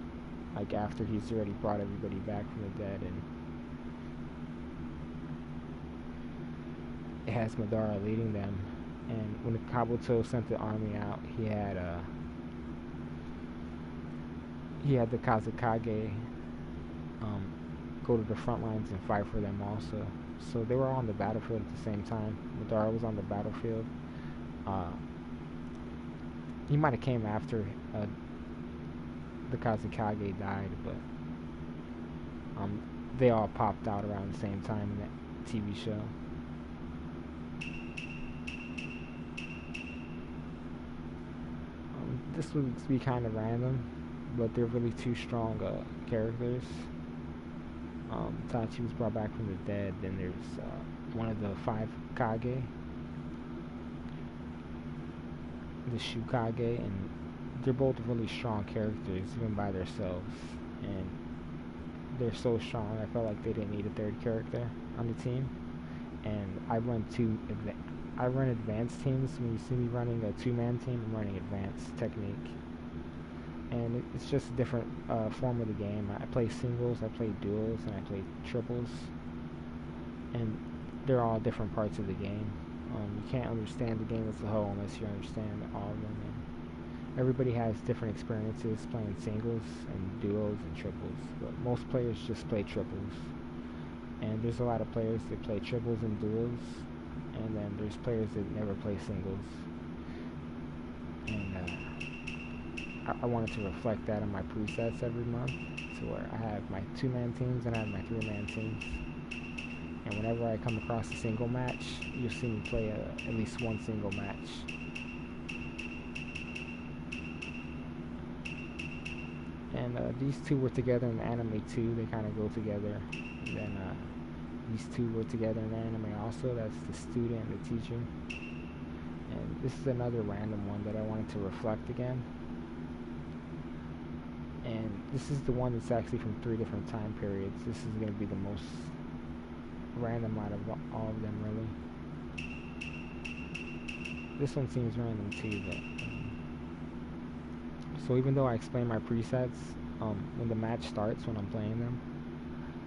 like after he's already brought everybody back from the dead, and it has Madara leading them. And when Kabuto sent the army out, he had the Kazekage go to the front lines and fight for them also. So they were all on the battlefield at the same time. Madara was on the battlefield. He might have came after the Kazekage died, but they all popped out around the same time in that TV show. This would be kind of random, but they're really two strong characters. Tachi was brought back from the dead. Then there's one of the 5 Kage, the Shukage, and they're both really strong characters even by themselves, and they're so strong I felt like they didn't need a third character on the team. And I run advanced teams. When you see me running a 2-man team, I'm running advanced technique, and it's just a different form of the game. I play singles, I play duos, and I play triples, and they're all different parts of the game. You can't understand the game as a whole unless you understand all of them. And everybody has different experiences playing singles and duos and triples, but most players just play triples. And there's a lot of players that play triples and duos, and then there's players that never play singles. And I wanted to reflect that in my presets every month, to where I have my 2-man teams and I have my 3-man teams. And whenever I come across a single match, you'll see me play at least one single match. And these two were together in the anime too. They kind of go together. And then these two were together in the anime also. That's the student and the teacher. And this is another random one that I wanted to reflect again. And this is the one that's actually from 3 different time periods. This is going to be the most random out of all of them, really. This one seems random too, but so even though I explain my presets, when the match starts, when I'm playing them,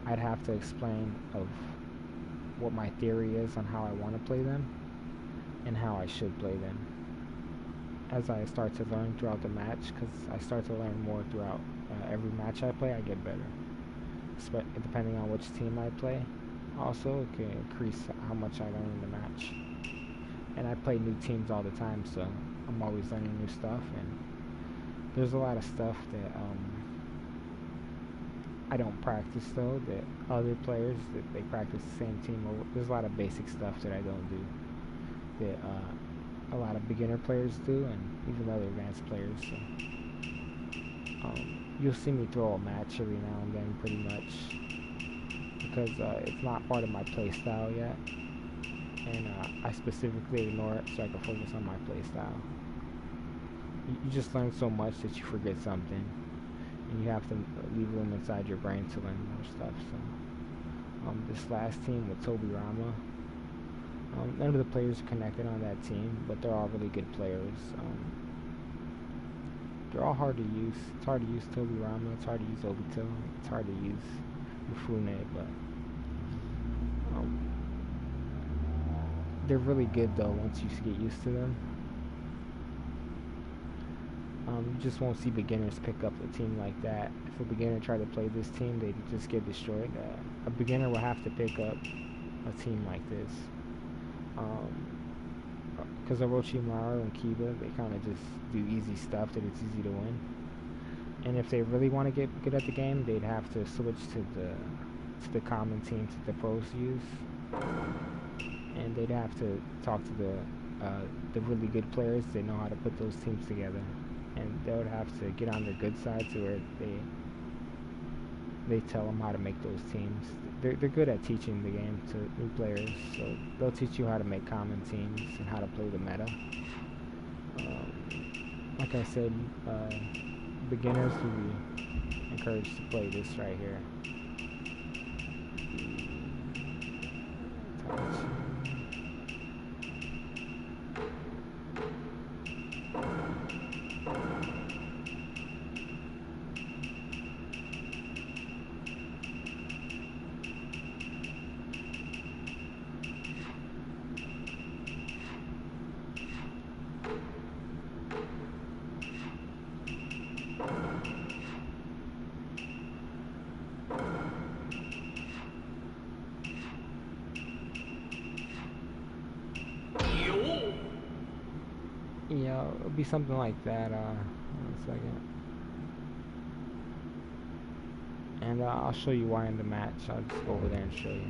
I'd have to explain of what my theory is on how I want to play them and how I should play them. As I start to learn throughout the match, because I start to learn more throughout every match I play, I get better. Depending on which team I play, also it can increase how much I learn in the match. And I play new teams all the time, so I'm always learning new stuff. And there's a lot of stuff that I don't practice though, that other players that they practice the same team over. There's a lot of basic stuff that I don't do that a lot of beginner players do, and even other advanced players. So you'll see me throw a match every now and then, pretty much, because it's not part of my play style yet, and I specifically ignore it so I can focus on my play style. You just learn so much that you forget something, and you have to leave room inside your brain to learn more stuff. So this last team with Tobirama, none of the players are connected on that team, but they're all really good players. They're all hard to use. It's hard to use Tobirama, it's hard to use Obito, it's hard to use Mifune, but they're really good though once you get used to them. You just won't see beginners pick up a team like that. If a beginner tried to play this team, they'd just get destroyed. A beginner will have to pick up a team like this. because Orochimaru and Kiba, they kind of just do easy stuff that it's easy to win. And if they really want to get good at the game, they'd have to switch to the common teams that the pros use, and they'd have to talk to the really good players that know how to put those teams together, and they would have to get on their good side to where they tell them how to make those teams. They're good at teaching the game to new players, so they'll teach you how to make common teams and how to play the meta. Like I said, beginners will be encouraged to play this right here. Yeah, it'll be something like that. 1 second. And I'll show you why in the match. I'll just go over there and show you.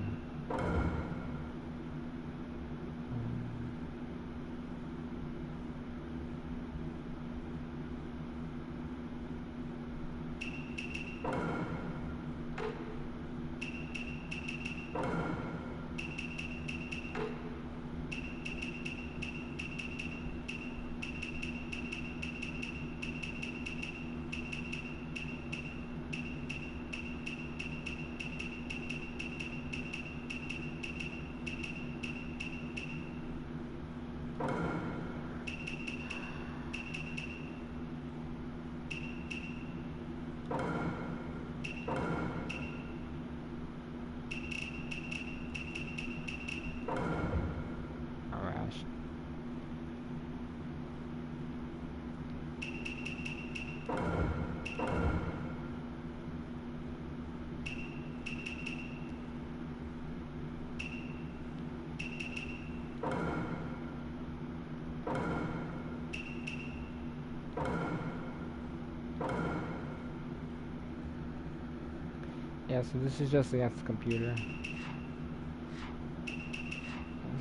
Yeah, so this is just against the computer.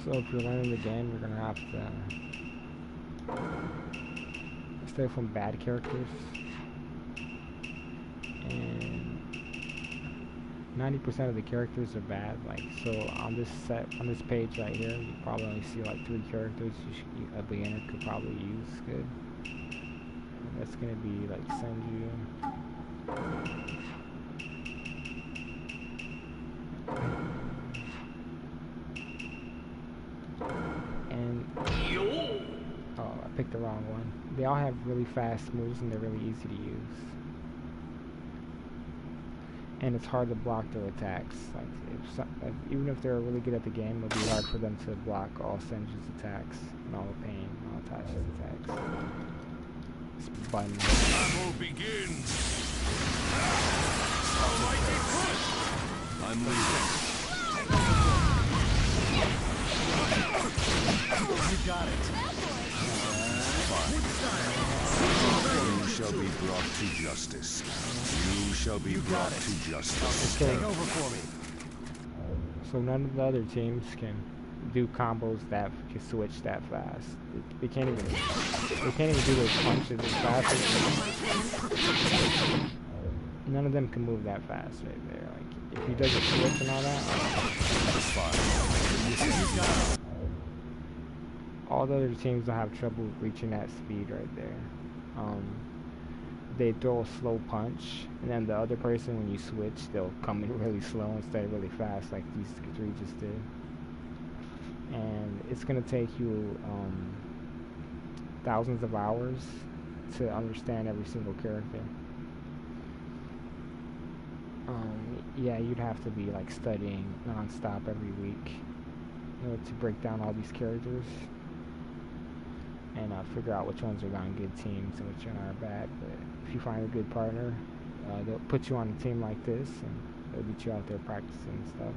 So if you're learning the game, you're gonna have to stay from bad characters. And 90% of the characters are bad. Like, so on this page right here, you probably only see like 3 characters a beginner could probably use good. And that's gonna be like Senju. Oh, I picked the wrong one. They all have really fast moves and they're really easy to use. And it's hard to block their attacks. Like, even if they're really good at the game, it'll be hard for them to block all Senju's attacks and all the pain, all Tasha's attacks. This button. Battle begins. Almighty push. I'm leaving. You got it. You shall be brought to justice. You shall be brought to justice. Take over for me. So none of the other teams can do combos that can switch that fast. They can't even do those punches as fast as none of them can move that fast right there. Like, if he does a switch and all that, That's fine. all the other teams will have trouble reaching that speed right there. They throw a slow punch, and then the other person, when you switch, they'll come in really slow instead of really fast, like these 3 just did. And it's gonna take you thousands of hours to understand every single character. Yeah, you'd have to be like studying non-stop every week, you know, to break down all these characters and figure out which ones are on good teams and which ones are bad. But if you find a good partner, they'll put you on a team like this, and they'll get you out there practicing and stuff.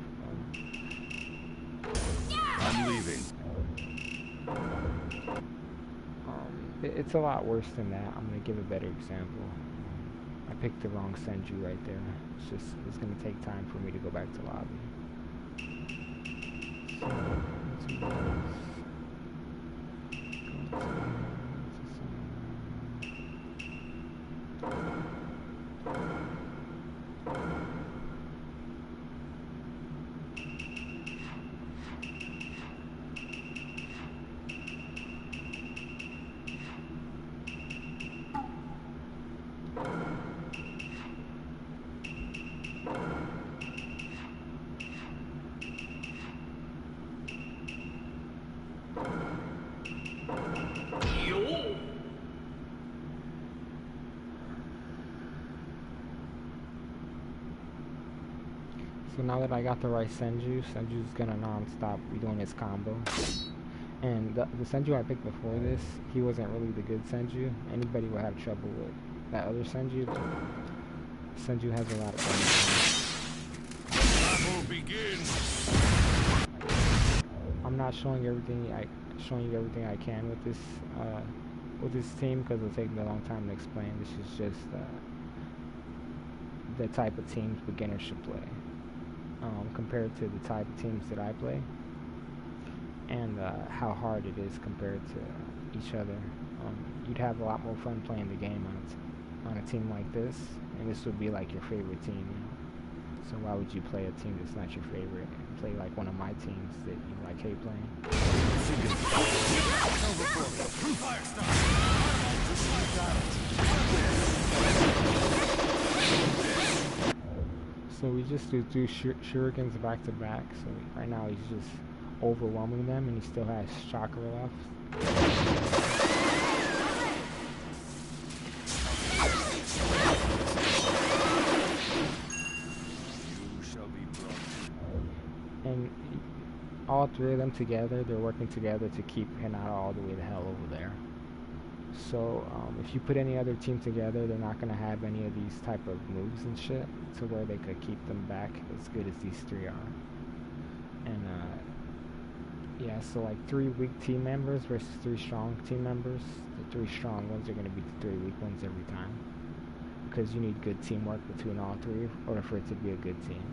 I'm leaving. It's a lot worse than that. I'm gonna give a better example. I picked the wrong Senju right there. It's gonna take time for me to go back to lobby. So, let's do So now that I got the right Senju's gonna non-stop be doing his combo. And the Senju I picked before this, he wasn't really the good Senju. Anybody would have trouble with that other Senju. Senju has a lot of fun. Battle begins. I'm not showing you everything I can with this team because it'll take me a long time to explain. This is just the type of teams beginners should play. Compared to the type of teams that I play, and how hard it is compared to each other. You'd have a lot more fun playing the game on a team like this, and this would be like your favorite team, you know? So why would you play a team that's not your favorite and play like one of my teams that you like hate playing? So we just do shurikens back to back. So right now he's just overwhelming them, and he still has chakra left. And all three of them together, they're working together to keep Hinata all the way to hell over there. So if you put any other team together, they're not going to have any of these type of moves and shit to where they could keep them back as good as these three are. And yeah, so like 3 weak team members versus 3 strong team members. The 3 strong ones are going to beat the 3 weak ones every time, because you need good teamwork between all 3 in order for it to be a good team.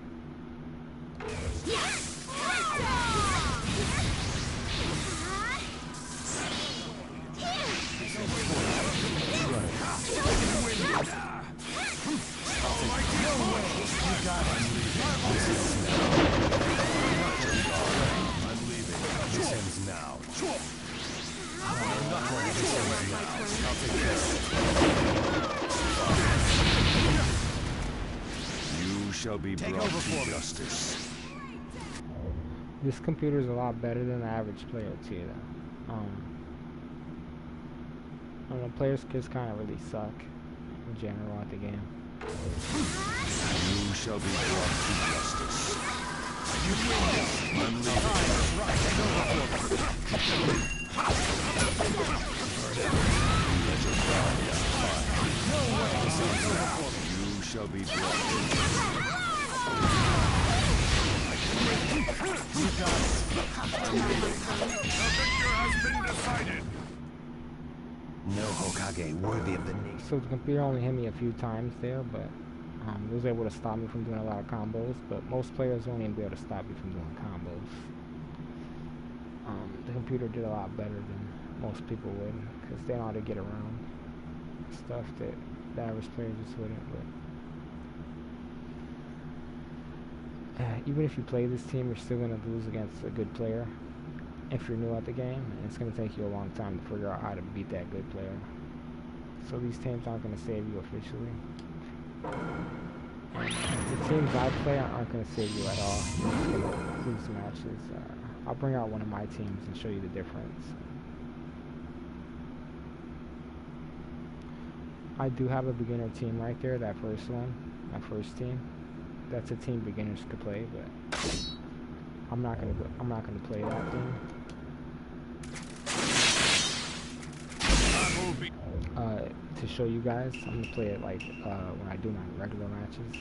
You shall be brought to justice. This computer is a lot better than the average player too, though. Players just kind of really suck in general at the game. You shall be brought to justice. I'm leaving. You shall be brought to justice. You got it. The victor has been decided. No Hokage worthy of the name. So the computer only hit me a few times there, but it was able to stop me from doing a lot of combos. But most players won't even be able to stop me from doing combos. The computer did a lot better than most people would, because they know how to get around stuff that the average player just wouldn't. But even if you play this team, you're still going to lose against a good player if you're new at the game, and it's going to take you a long time to figure out how to beat that good player. So these teams aren't going to save you officially. The teams I play aren't going to save you at all. You're just going to lose matches. I'll bring out one of my teams and show you the difference. I do have a beginner team right there, that first one, that first team. That's a team beginners could play, but I'm not gonna play that team. To show you guys, I'm gonna play it like when I do my regular matches.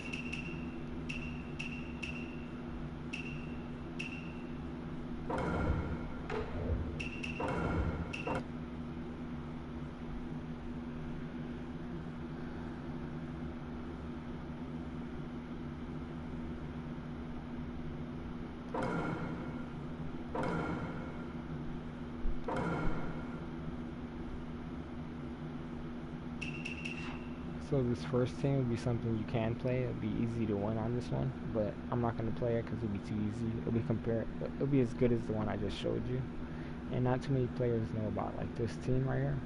So this first team would be something you can play. It'd be easy to win on this one, but I'm not gonna play it because it'll be too easy. It'll be as good as the one I just showed you, and not too many players know about like this team right here.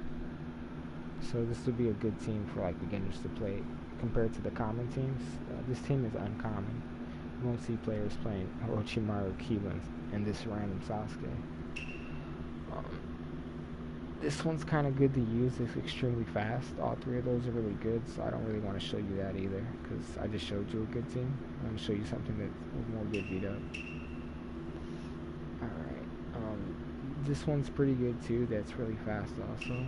So this would be a good team for like beginners to play compared to the common teams. This team is uncommon. You won't see players playing Orochimaru, Keelan, and this random Sasuke. This one's kind of good to use. It's extremely fast. All three of those are really good, so I don't really want to show you that either, because I just showed you a good team. I want to show you something that won't get beat up. Alright, this one's pretty good too. That's really fast also.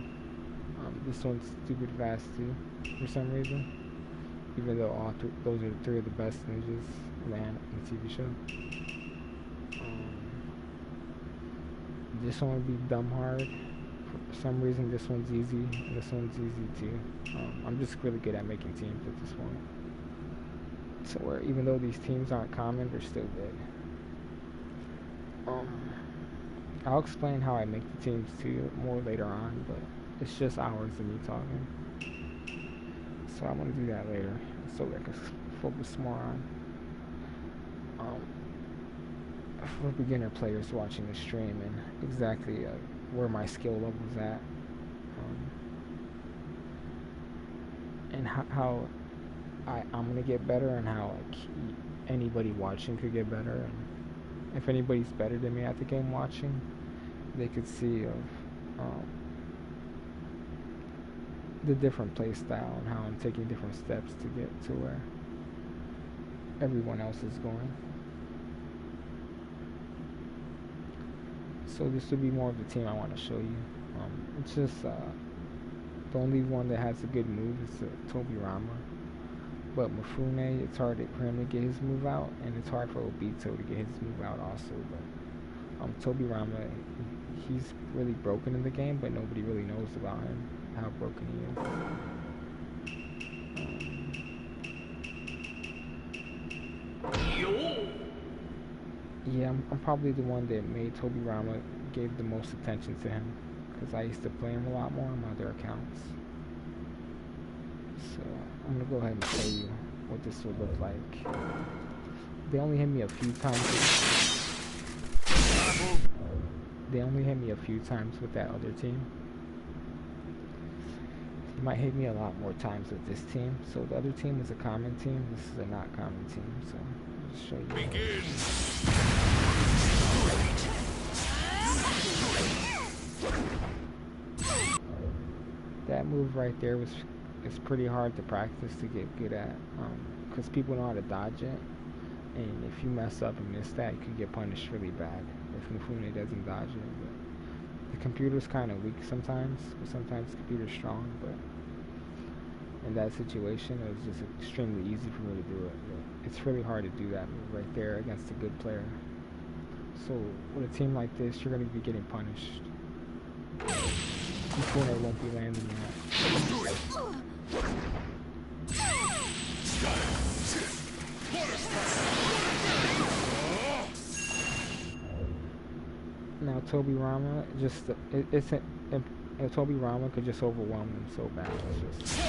This one's stupid fast too, for some reason. Even though those are three of the best ninjas man in the TV show. This one would be dumb hard. For some reason this one's easy and this one's easy too. I'm just really good at making teams at this point. So where even though these teams aren't common, they're still good. I'll explain how I make the teams too more later on, but it's just hours of me talking. So I'm gonna do that later so I can focus more on for beginner players watching the stream and exactly where my skill level is at, and how I'm gonna get better, and how like anybody watching could get better, and if anybody's better than me at the game watching, they could see of the different play style and how I'm taking different steps to get to where everyone else is going. So this would be more of the team I want to show you. It's just the only one that has a good move is Tobirama. But Mifune, it's hard for him to get his move out, and it's hard for Obito to get his move out also. But Tobirama, he's really broken in the game, but nobody really knows about him, how broken he is. Yeah, I'm probably the one that made Tobirama gave the most attention to him, because I used to play him a lot more on my other accounts. So I'm gonna go ahead and show you what this would look like. They only hit me a few times. They only hit me a few times with that other team. They might hit me a lot more times with this team. So the other team is a common team. This is a not common team. So I'll just show you. Begin. That move right there it's pretty hard to practice to get good at, because people know how to dodge it, and if you mess up and miss that, you could get punished really bad if Mifune doesn't dodge it. But the computer's kind of weak sometimes, but sometimes the computer's strong. But in that situation, it was just extremely easy for me to do it. But it's really hard to do that move right there against a good player. So with a team like this, you're going to be getting punished. Mifune won't be landing that. Now Tobirama Tobirama could just overwhelm them so bad. It's just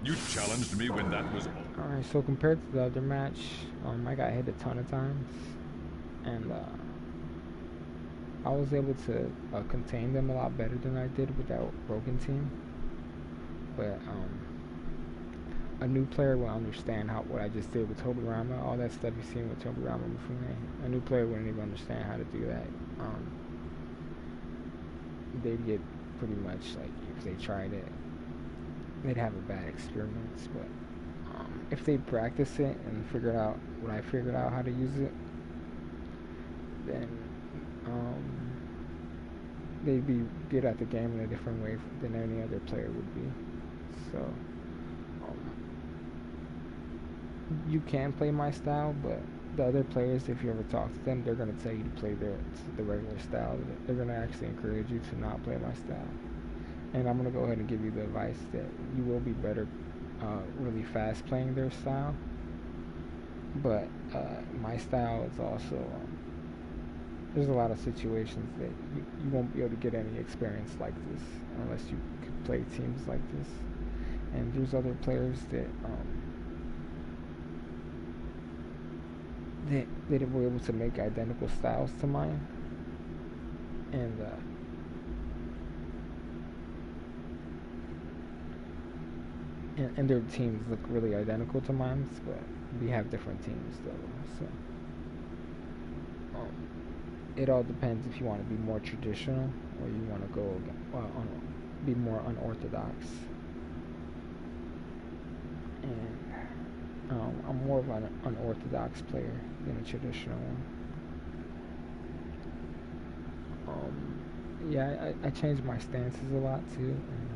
You challenged me when that was all. Alright, so compared to the other match, I got hit a ton of times, and I was able to contain them a lot better than I did with that broken team. But a new player will understand what I just did with Tobirama, all that stuff you've seen with Tobirama and Mifune. A new player wouldn't even understand how to do that. They'd get pretty much, like, if they tried it, they'd have a bad experience. But if they practice it and figure out what I figured out how to use it, then um, they'd be good at the game in a different way than any other player would be. So um, you can play my style, but the other players, if you ever talk to them, they're gonna tell you to play the regular style. They're gonna actually encourage you to not play my style. And I'm gonna go ahead and give you the advice that you will be better, really fast playing their style. But my style is also there's a lot of situations that you won't be able to get any experience like this unless you could play teams like this. And there's other players that that were able to make identical styles to mine, and and their teams look really identical to mine, but we have different teams though. So it all depends if you want to be more traditional or you want to go be more unorthodox. And I'm more of an unorthodox player than a traditional one. Yeah, I change my stances a lot too, and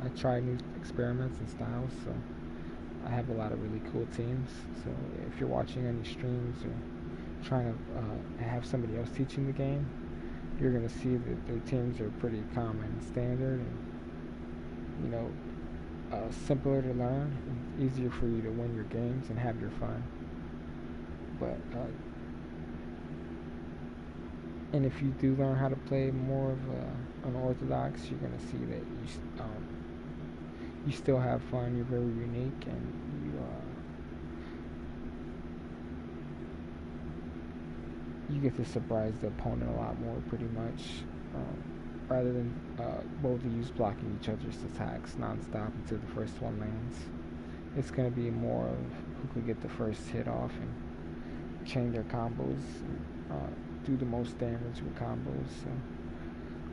I try new experiments and styles. So I have a lot of really cool teams. So if you're watching any streams or trying to have somebody else teaching the game, you're gonna see that their teams are pretty common and standard, and you know, simpler to learn, and easier for you to win your games and have your fun. But and if you do learn how to play more of unorthodox, you're gonna see that you still have fun. You're very unique, and you get to surprise the opponent a lot more, pretty much, rather than both of you blocking each other's attacks nonstop until the first one lands. It's gonna be more of who can get the first hit off and chain their combos, do the most damage with combos. So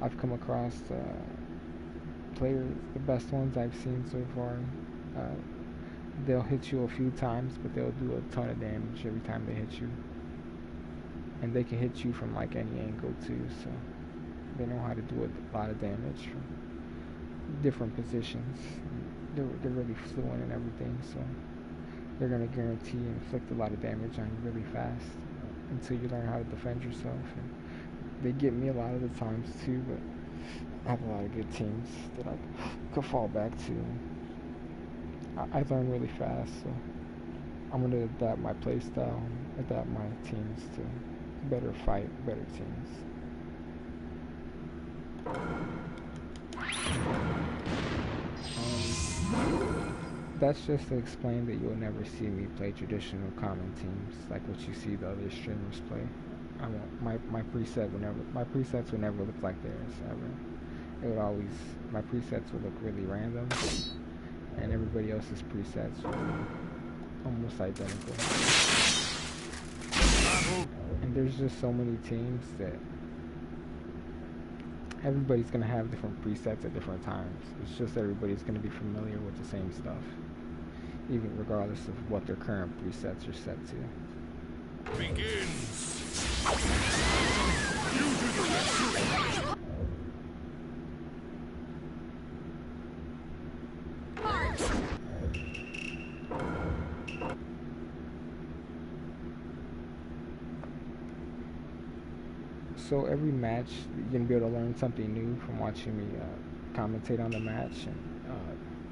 I've come across players, the best ones I've seen so far. They'll hit you a few times, but they'll do a ton of damage every time they hit you. And they can hit you from like any angle too, so they know how to do a lot of damage from different positions. They're really fluent in everything, so they're gonna guarantee and inflict a lot of damage on you really fast until you learn how to defend yourself. And they get me a lot of the times too, but I have a lot of good teams that I could fall back to. I learn really fast, so I'm gonna adapt my play style, adapt my teams to better fight, better teams. That's just to explain that you'll never see me play traditional common teams like what you see the other streamers play. I won't. My presets will never look like theirs ever. It would always, my presets would look really random, and everybody else's presets would be almost identical. And there's just so many teams that everybody's gonna have different presets at different times. It's just everybody's gonna be familiar with the same stuff, even regardless of what their current presets are set to. Begins. So every match, you're gonna be able to learn something new from watching me commentate on the match and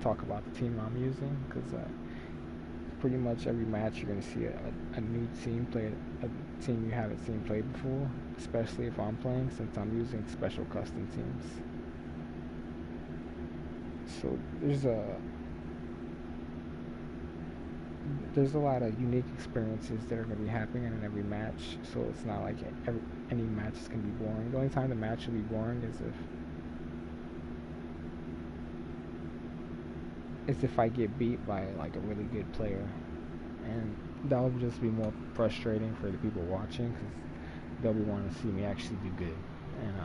talk about the team I'm using. Because pretty much every match, you're gonna see a new team play, a team you haven't seen play before. Especially if I'm playing, since I'm using special custom teams. So there's a lot of unique experiences that are going to be happening in every match, so it's not like any match is going to be boring. The only time the match will be boring is if I get beat by like a really good player, and that will just be more frustrating for the people watching because they'll be wanting to see me actually do good. And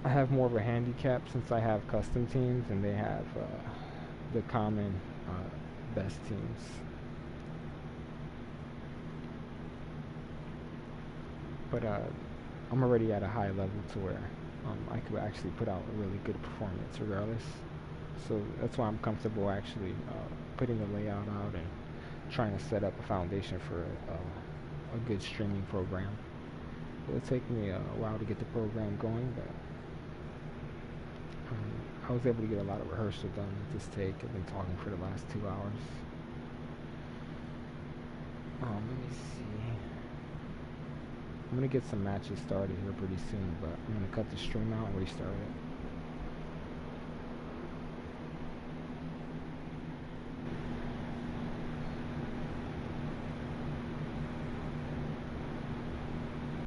I have more of a handicap since I have custom teams and they have the common best teams. But I'm already at a high level to where I could actually put out a really good performance regardless. So that's why I'm comfortable actually putting the layout out and trying to set up a foundation for a good streaming program. It'll take me a while to get the program going, but I was able to get a lot of rehearsal done with this take. I've been talking for the last 2 hours. Let me see. I'm gonna get some matches started here pretty soon, but I'm gonna cut the stream out and restart it.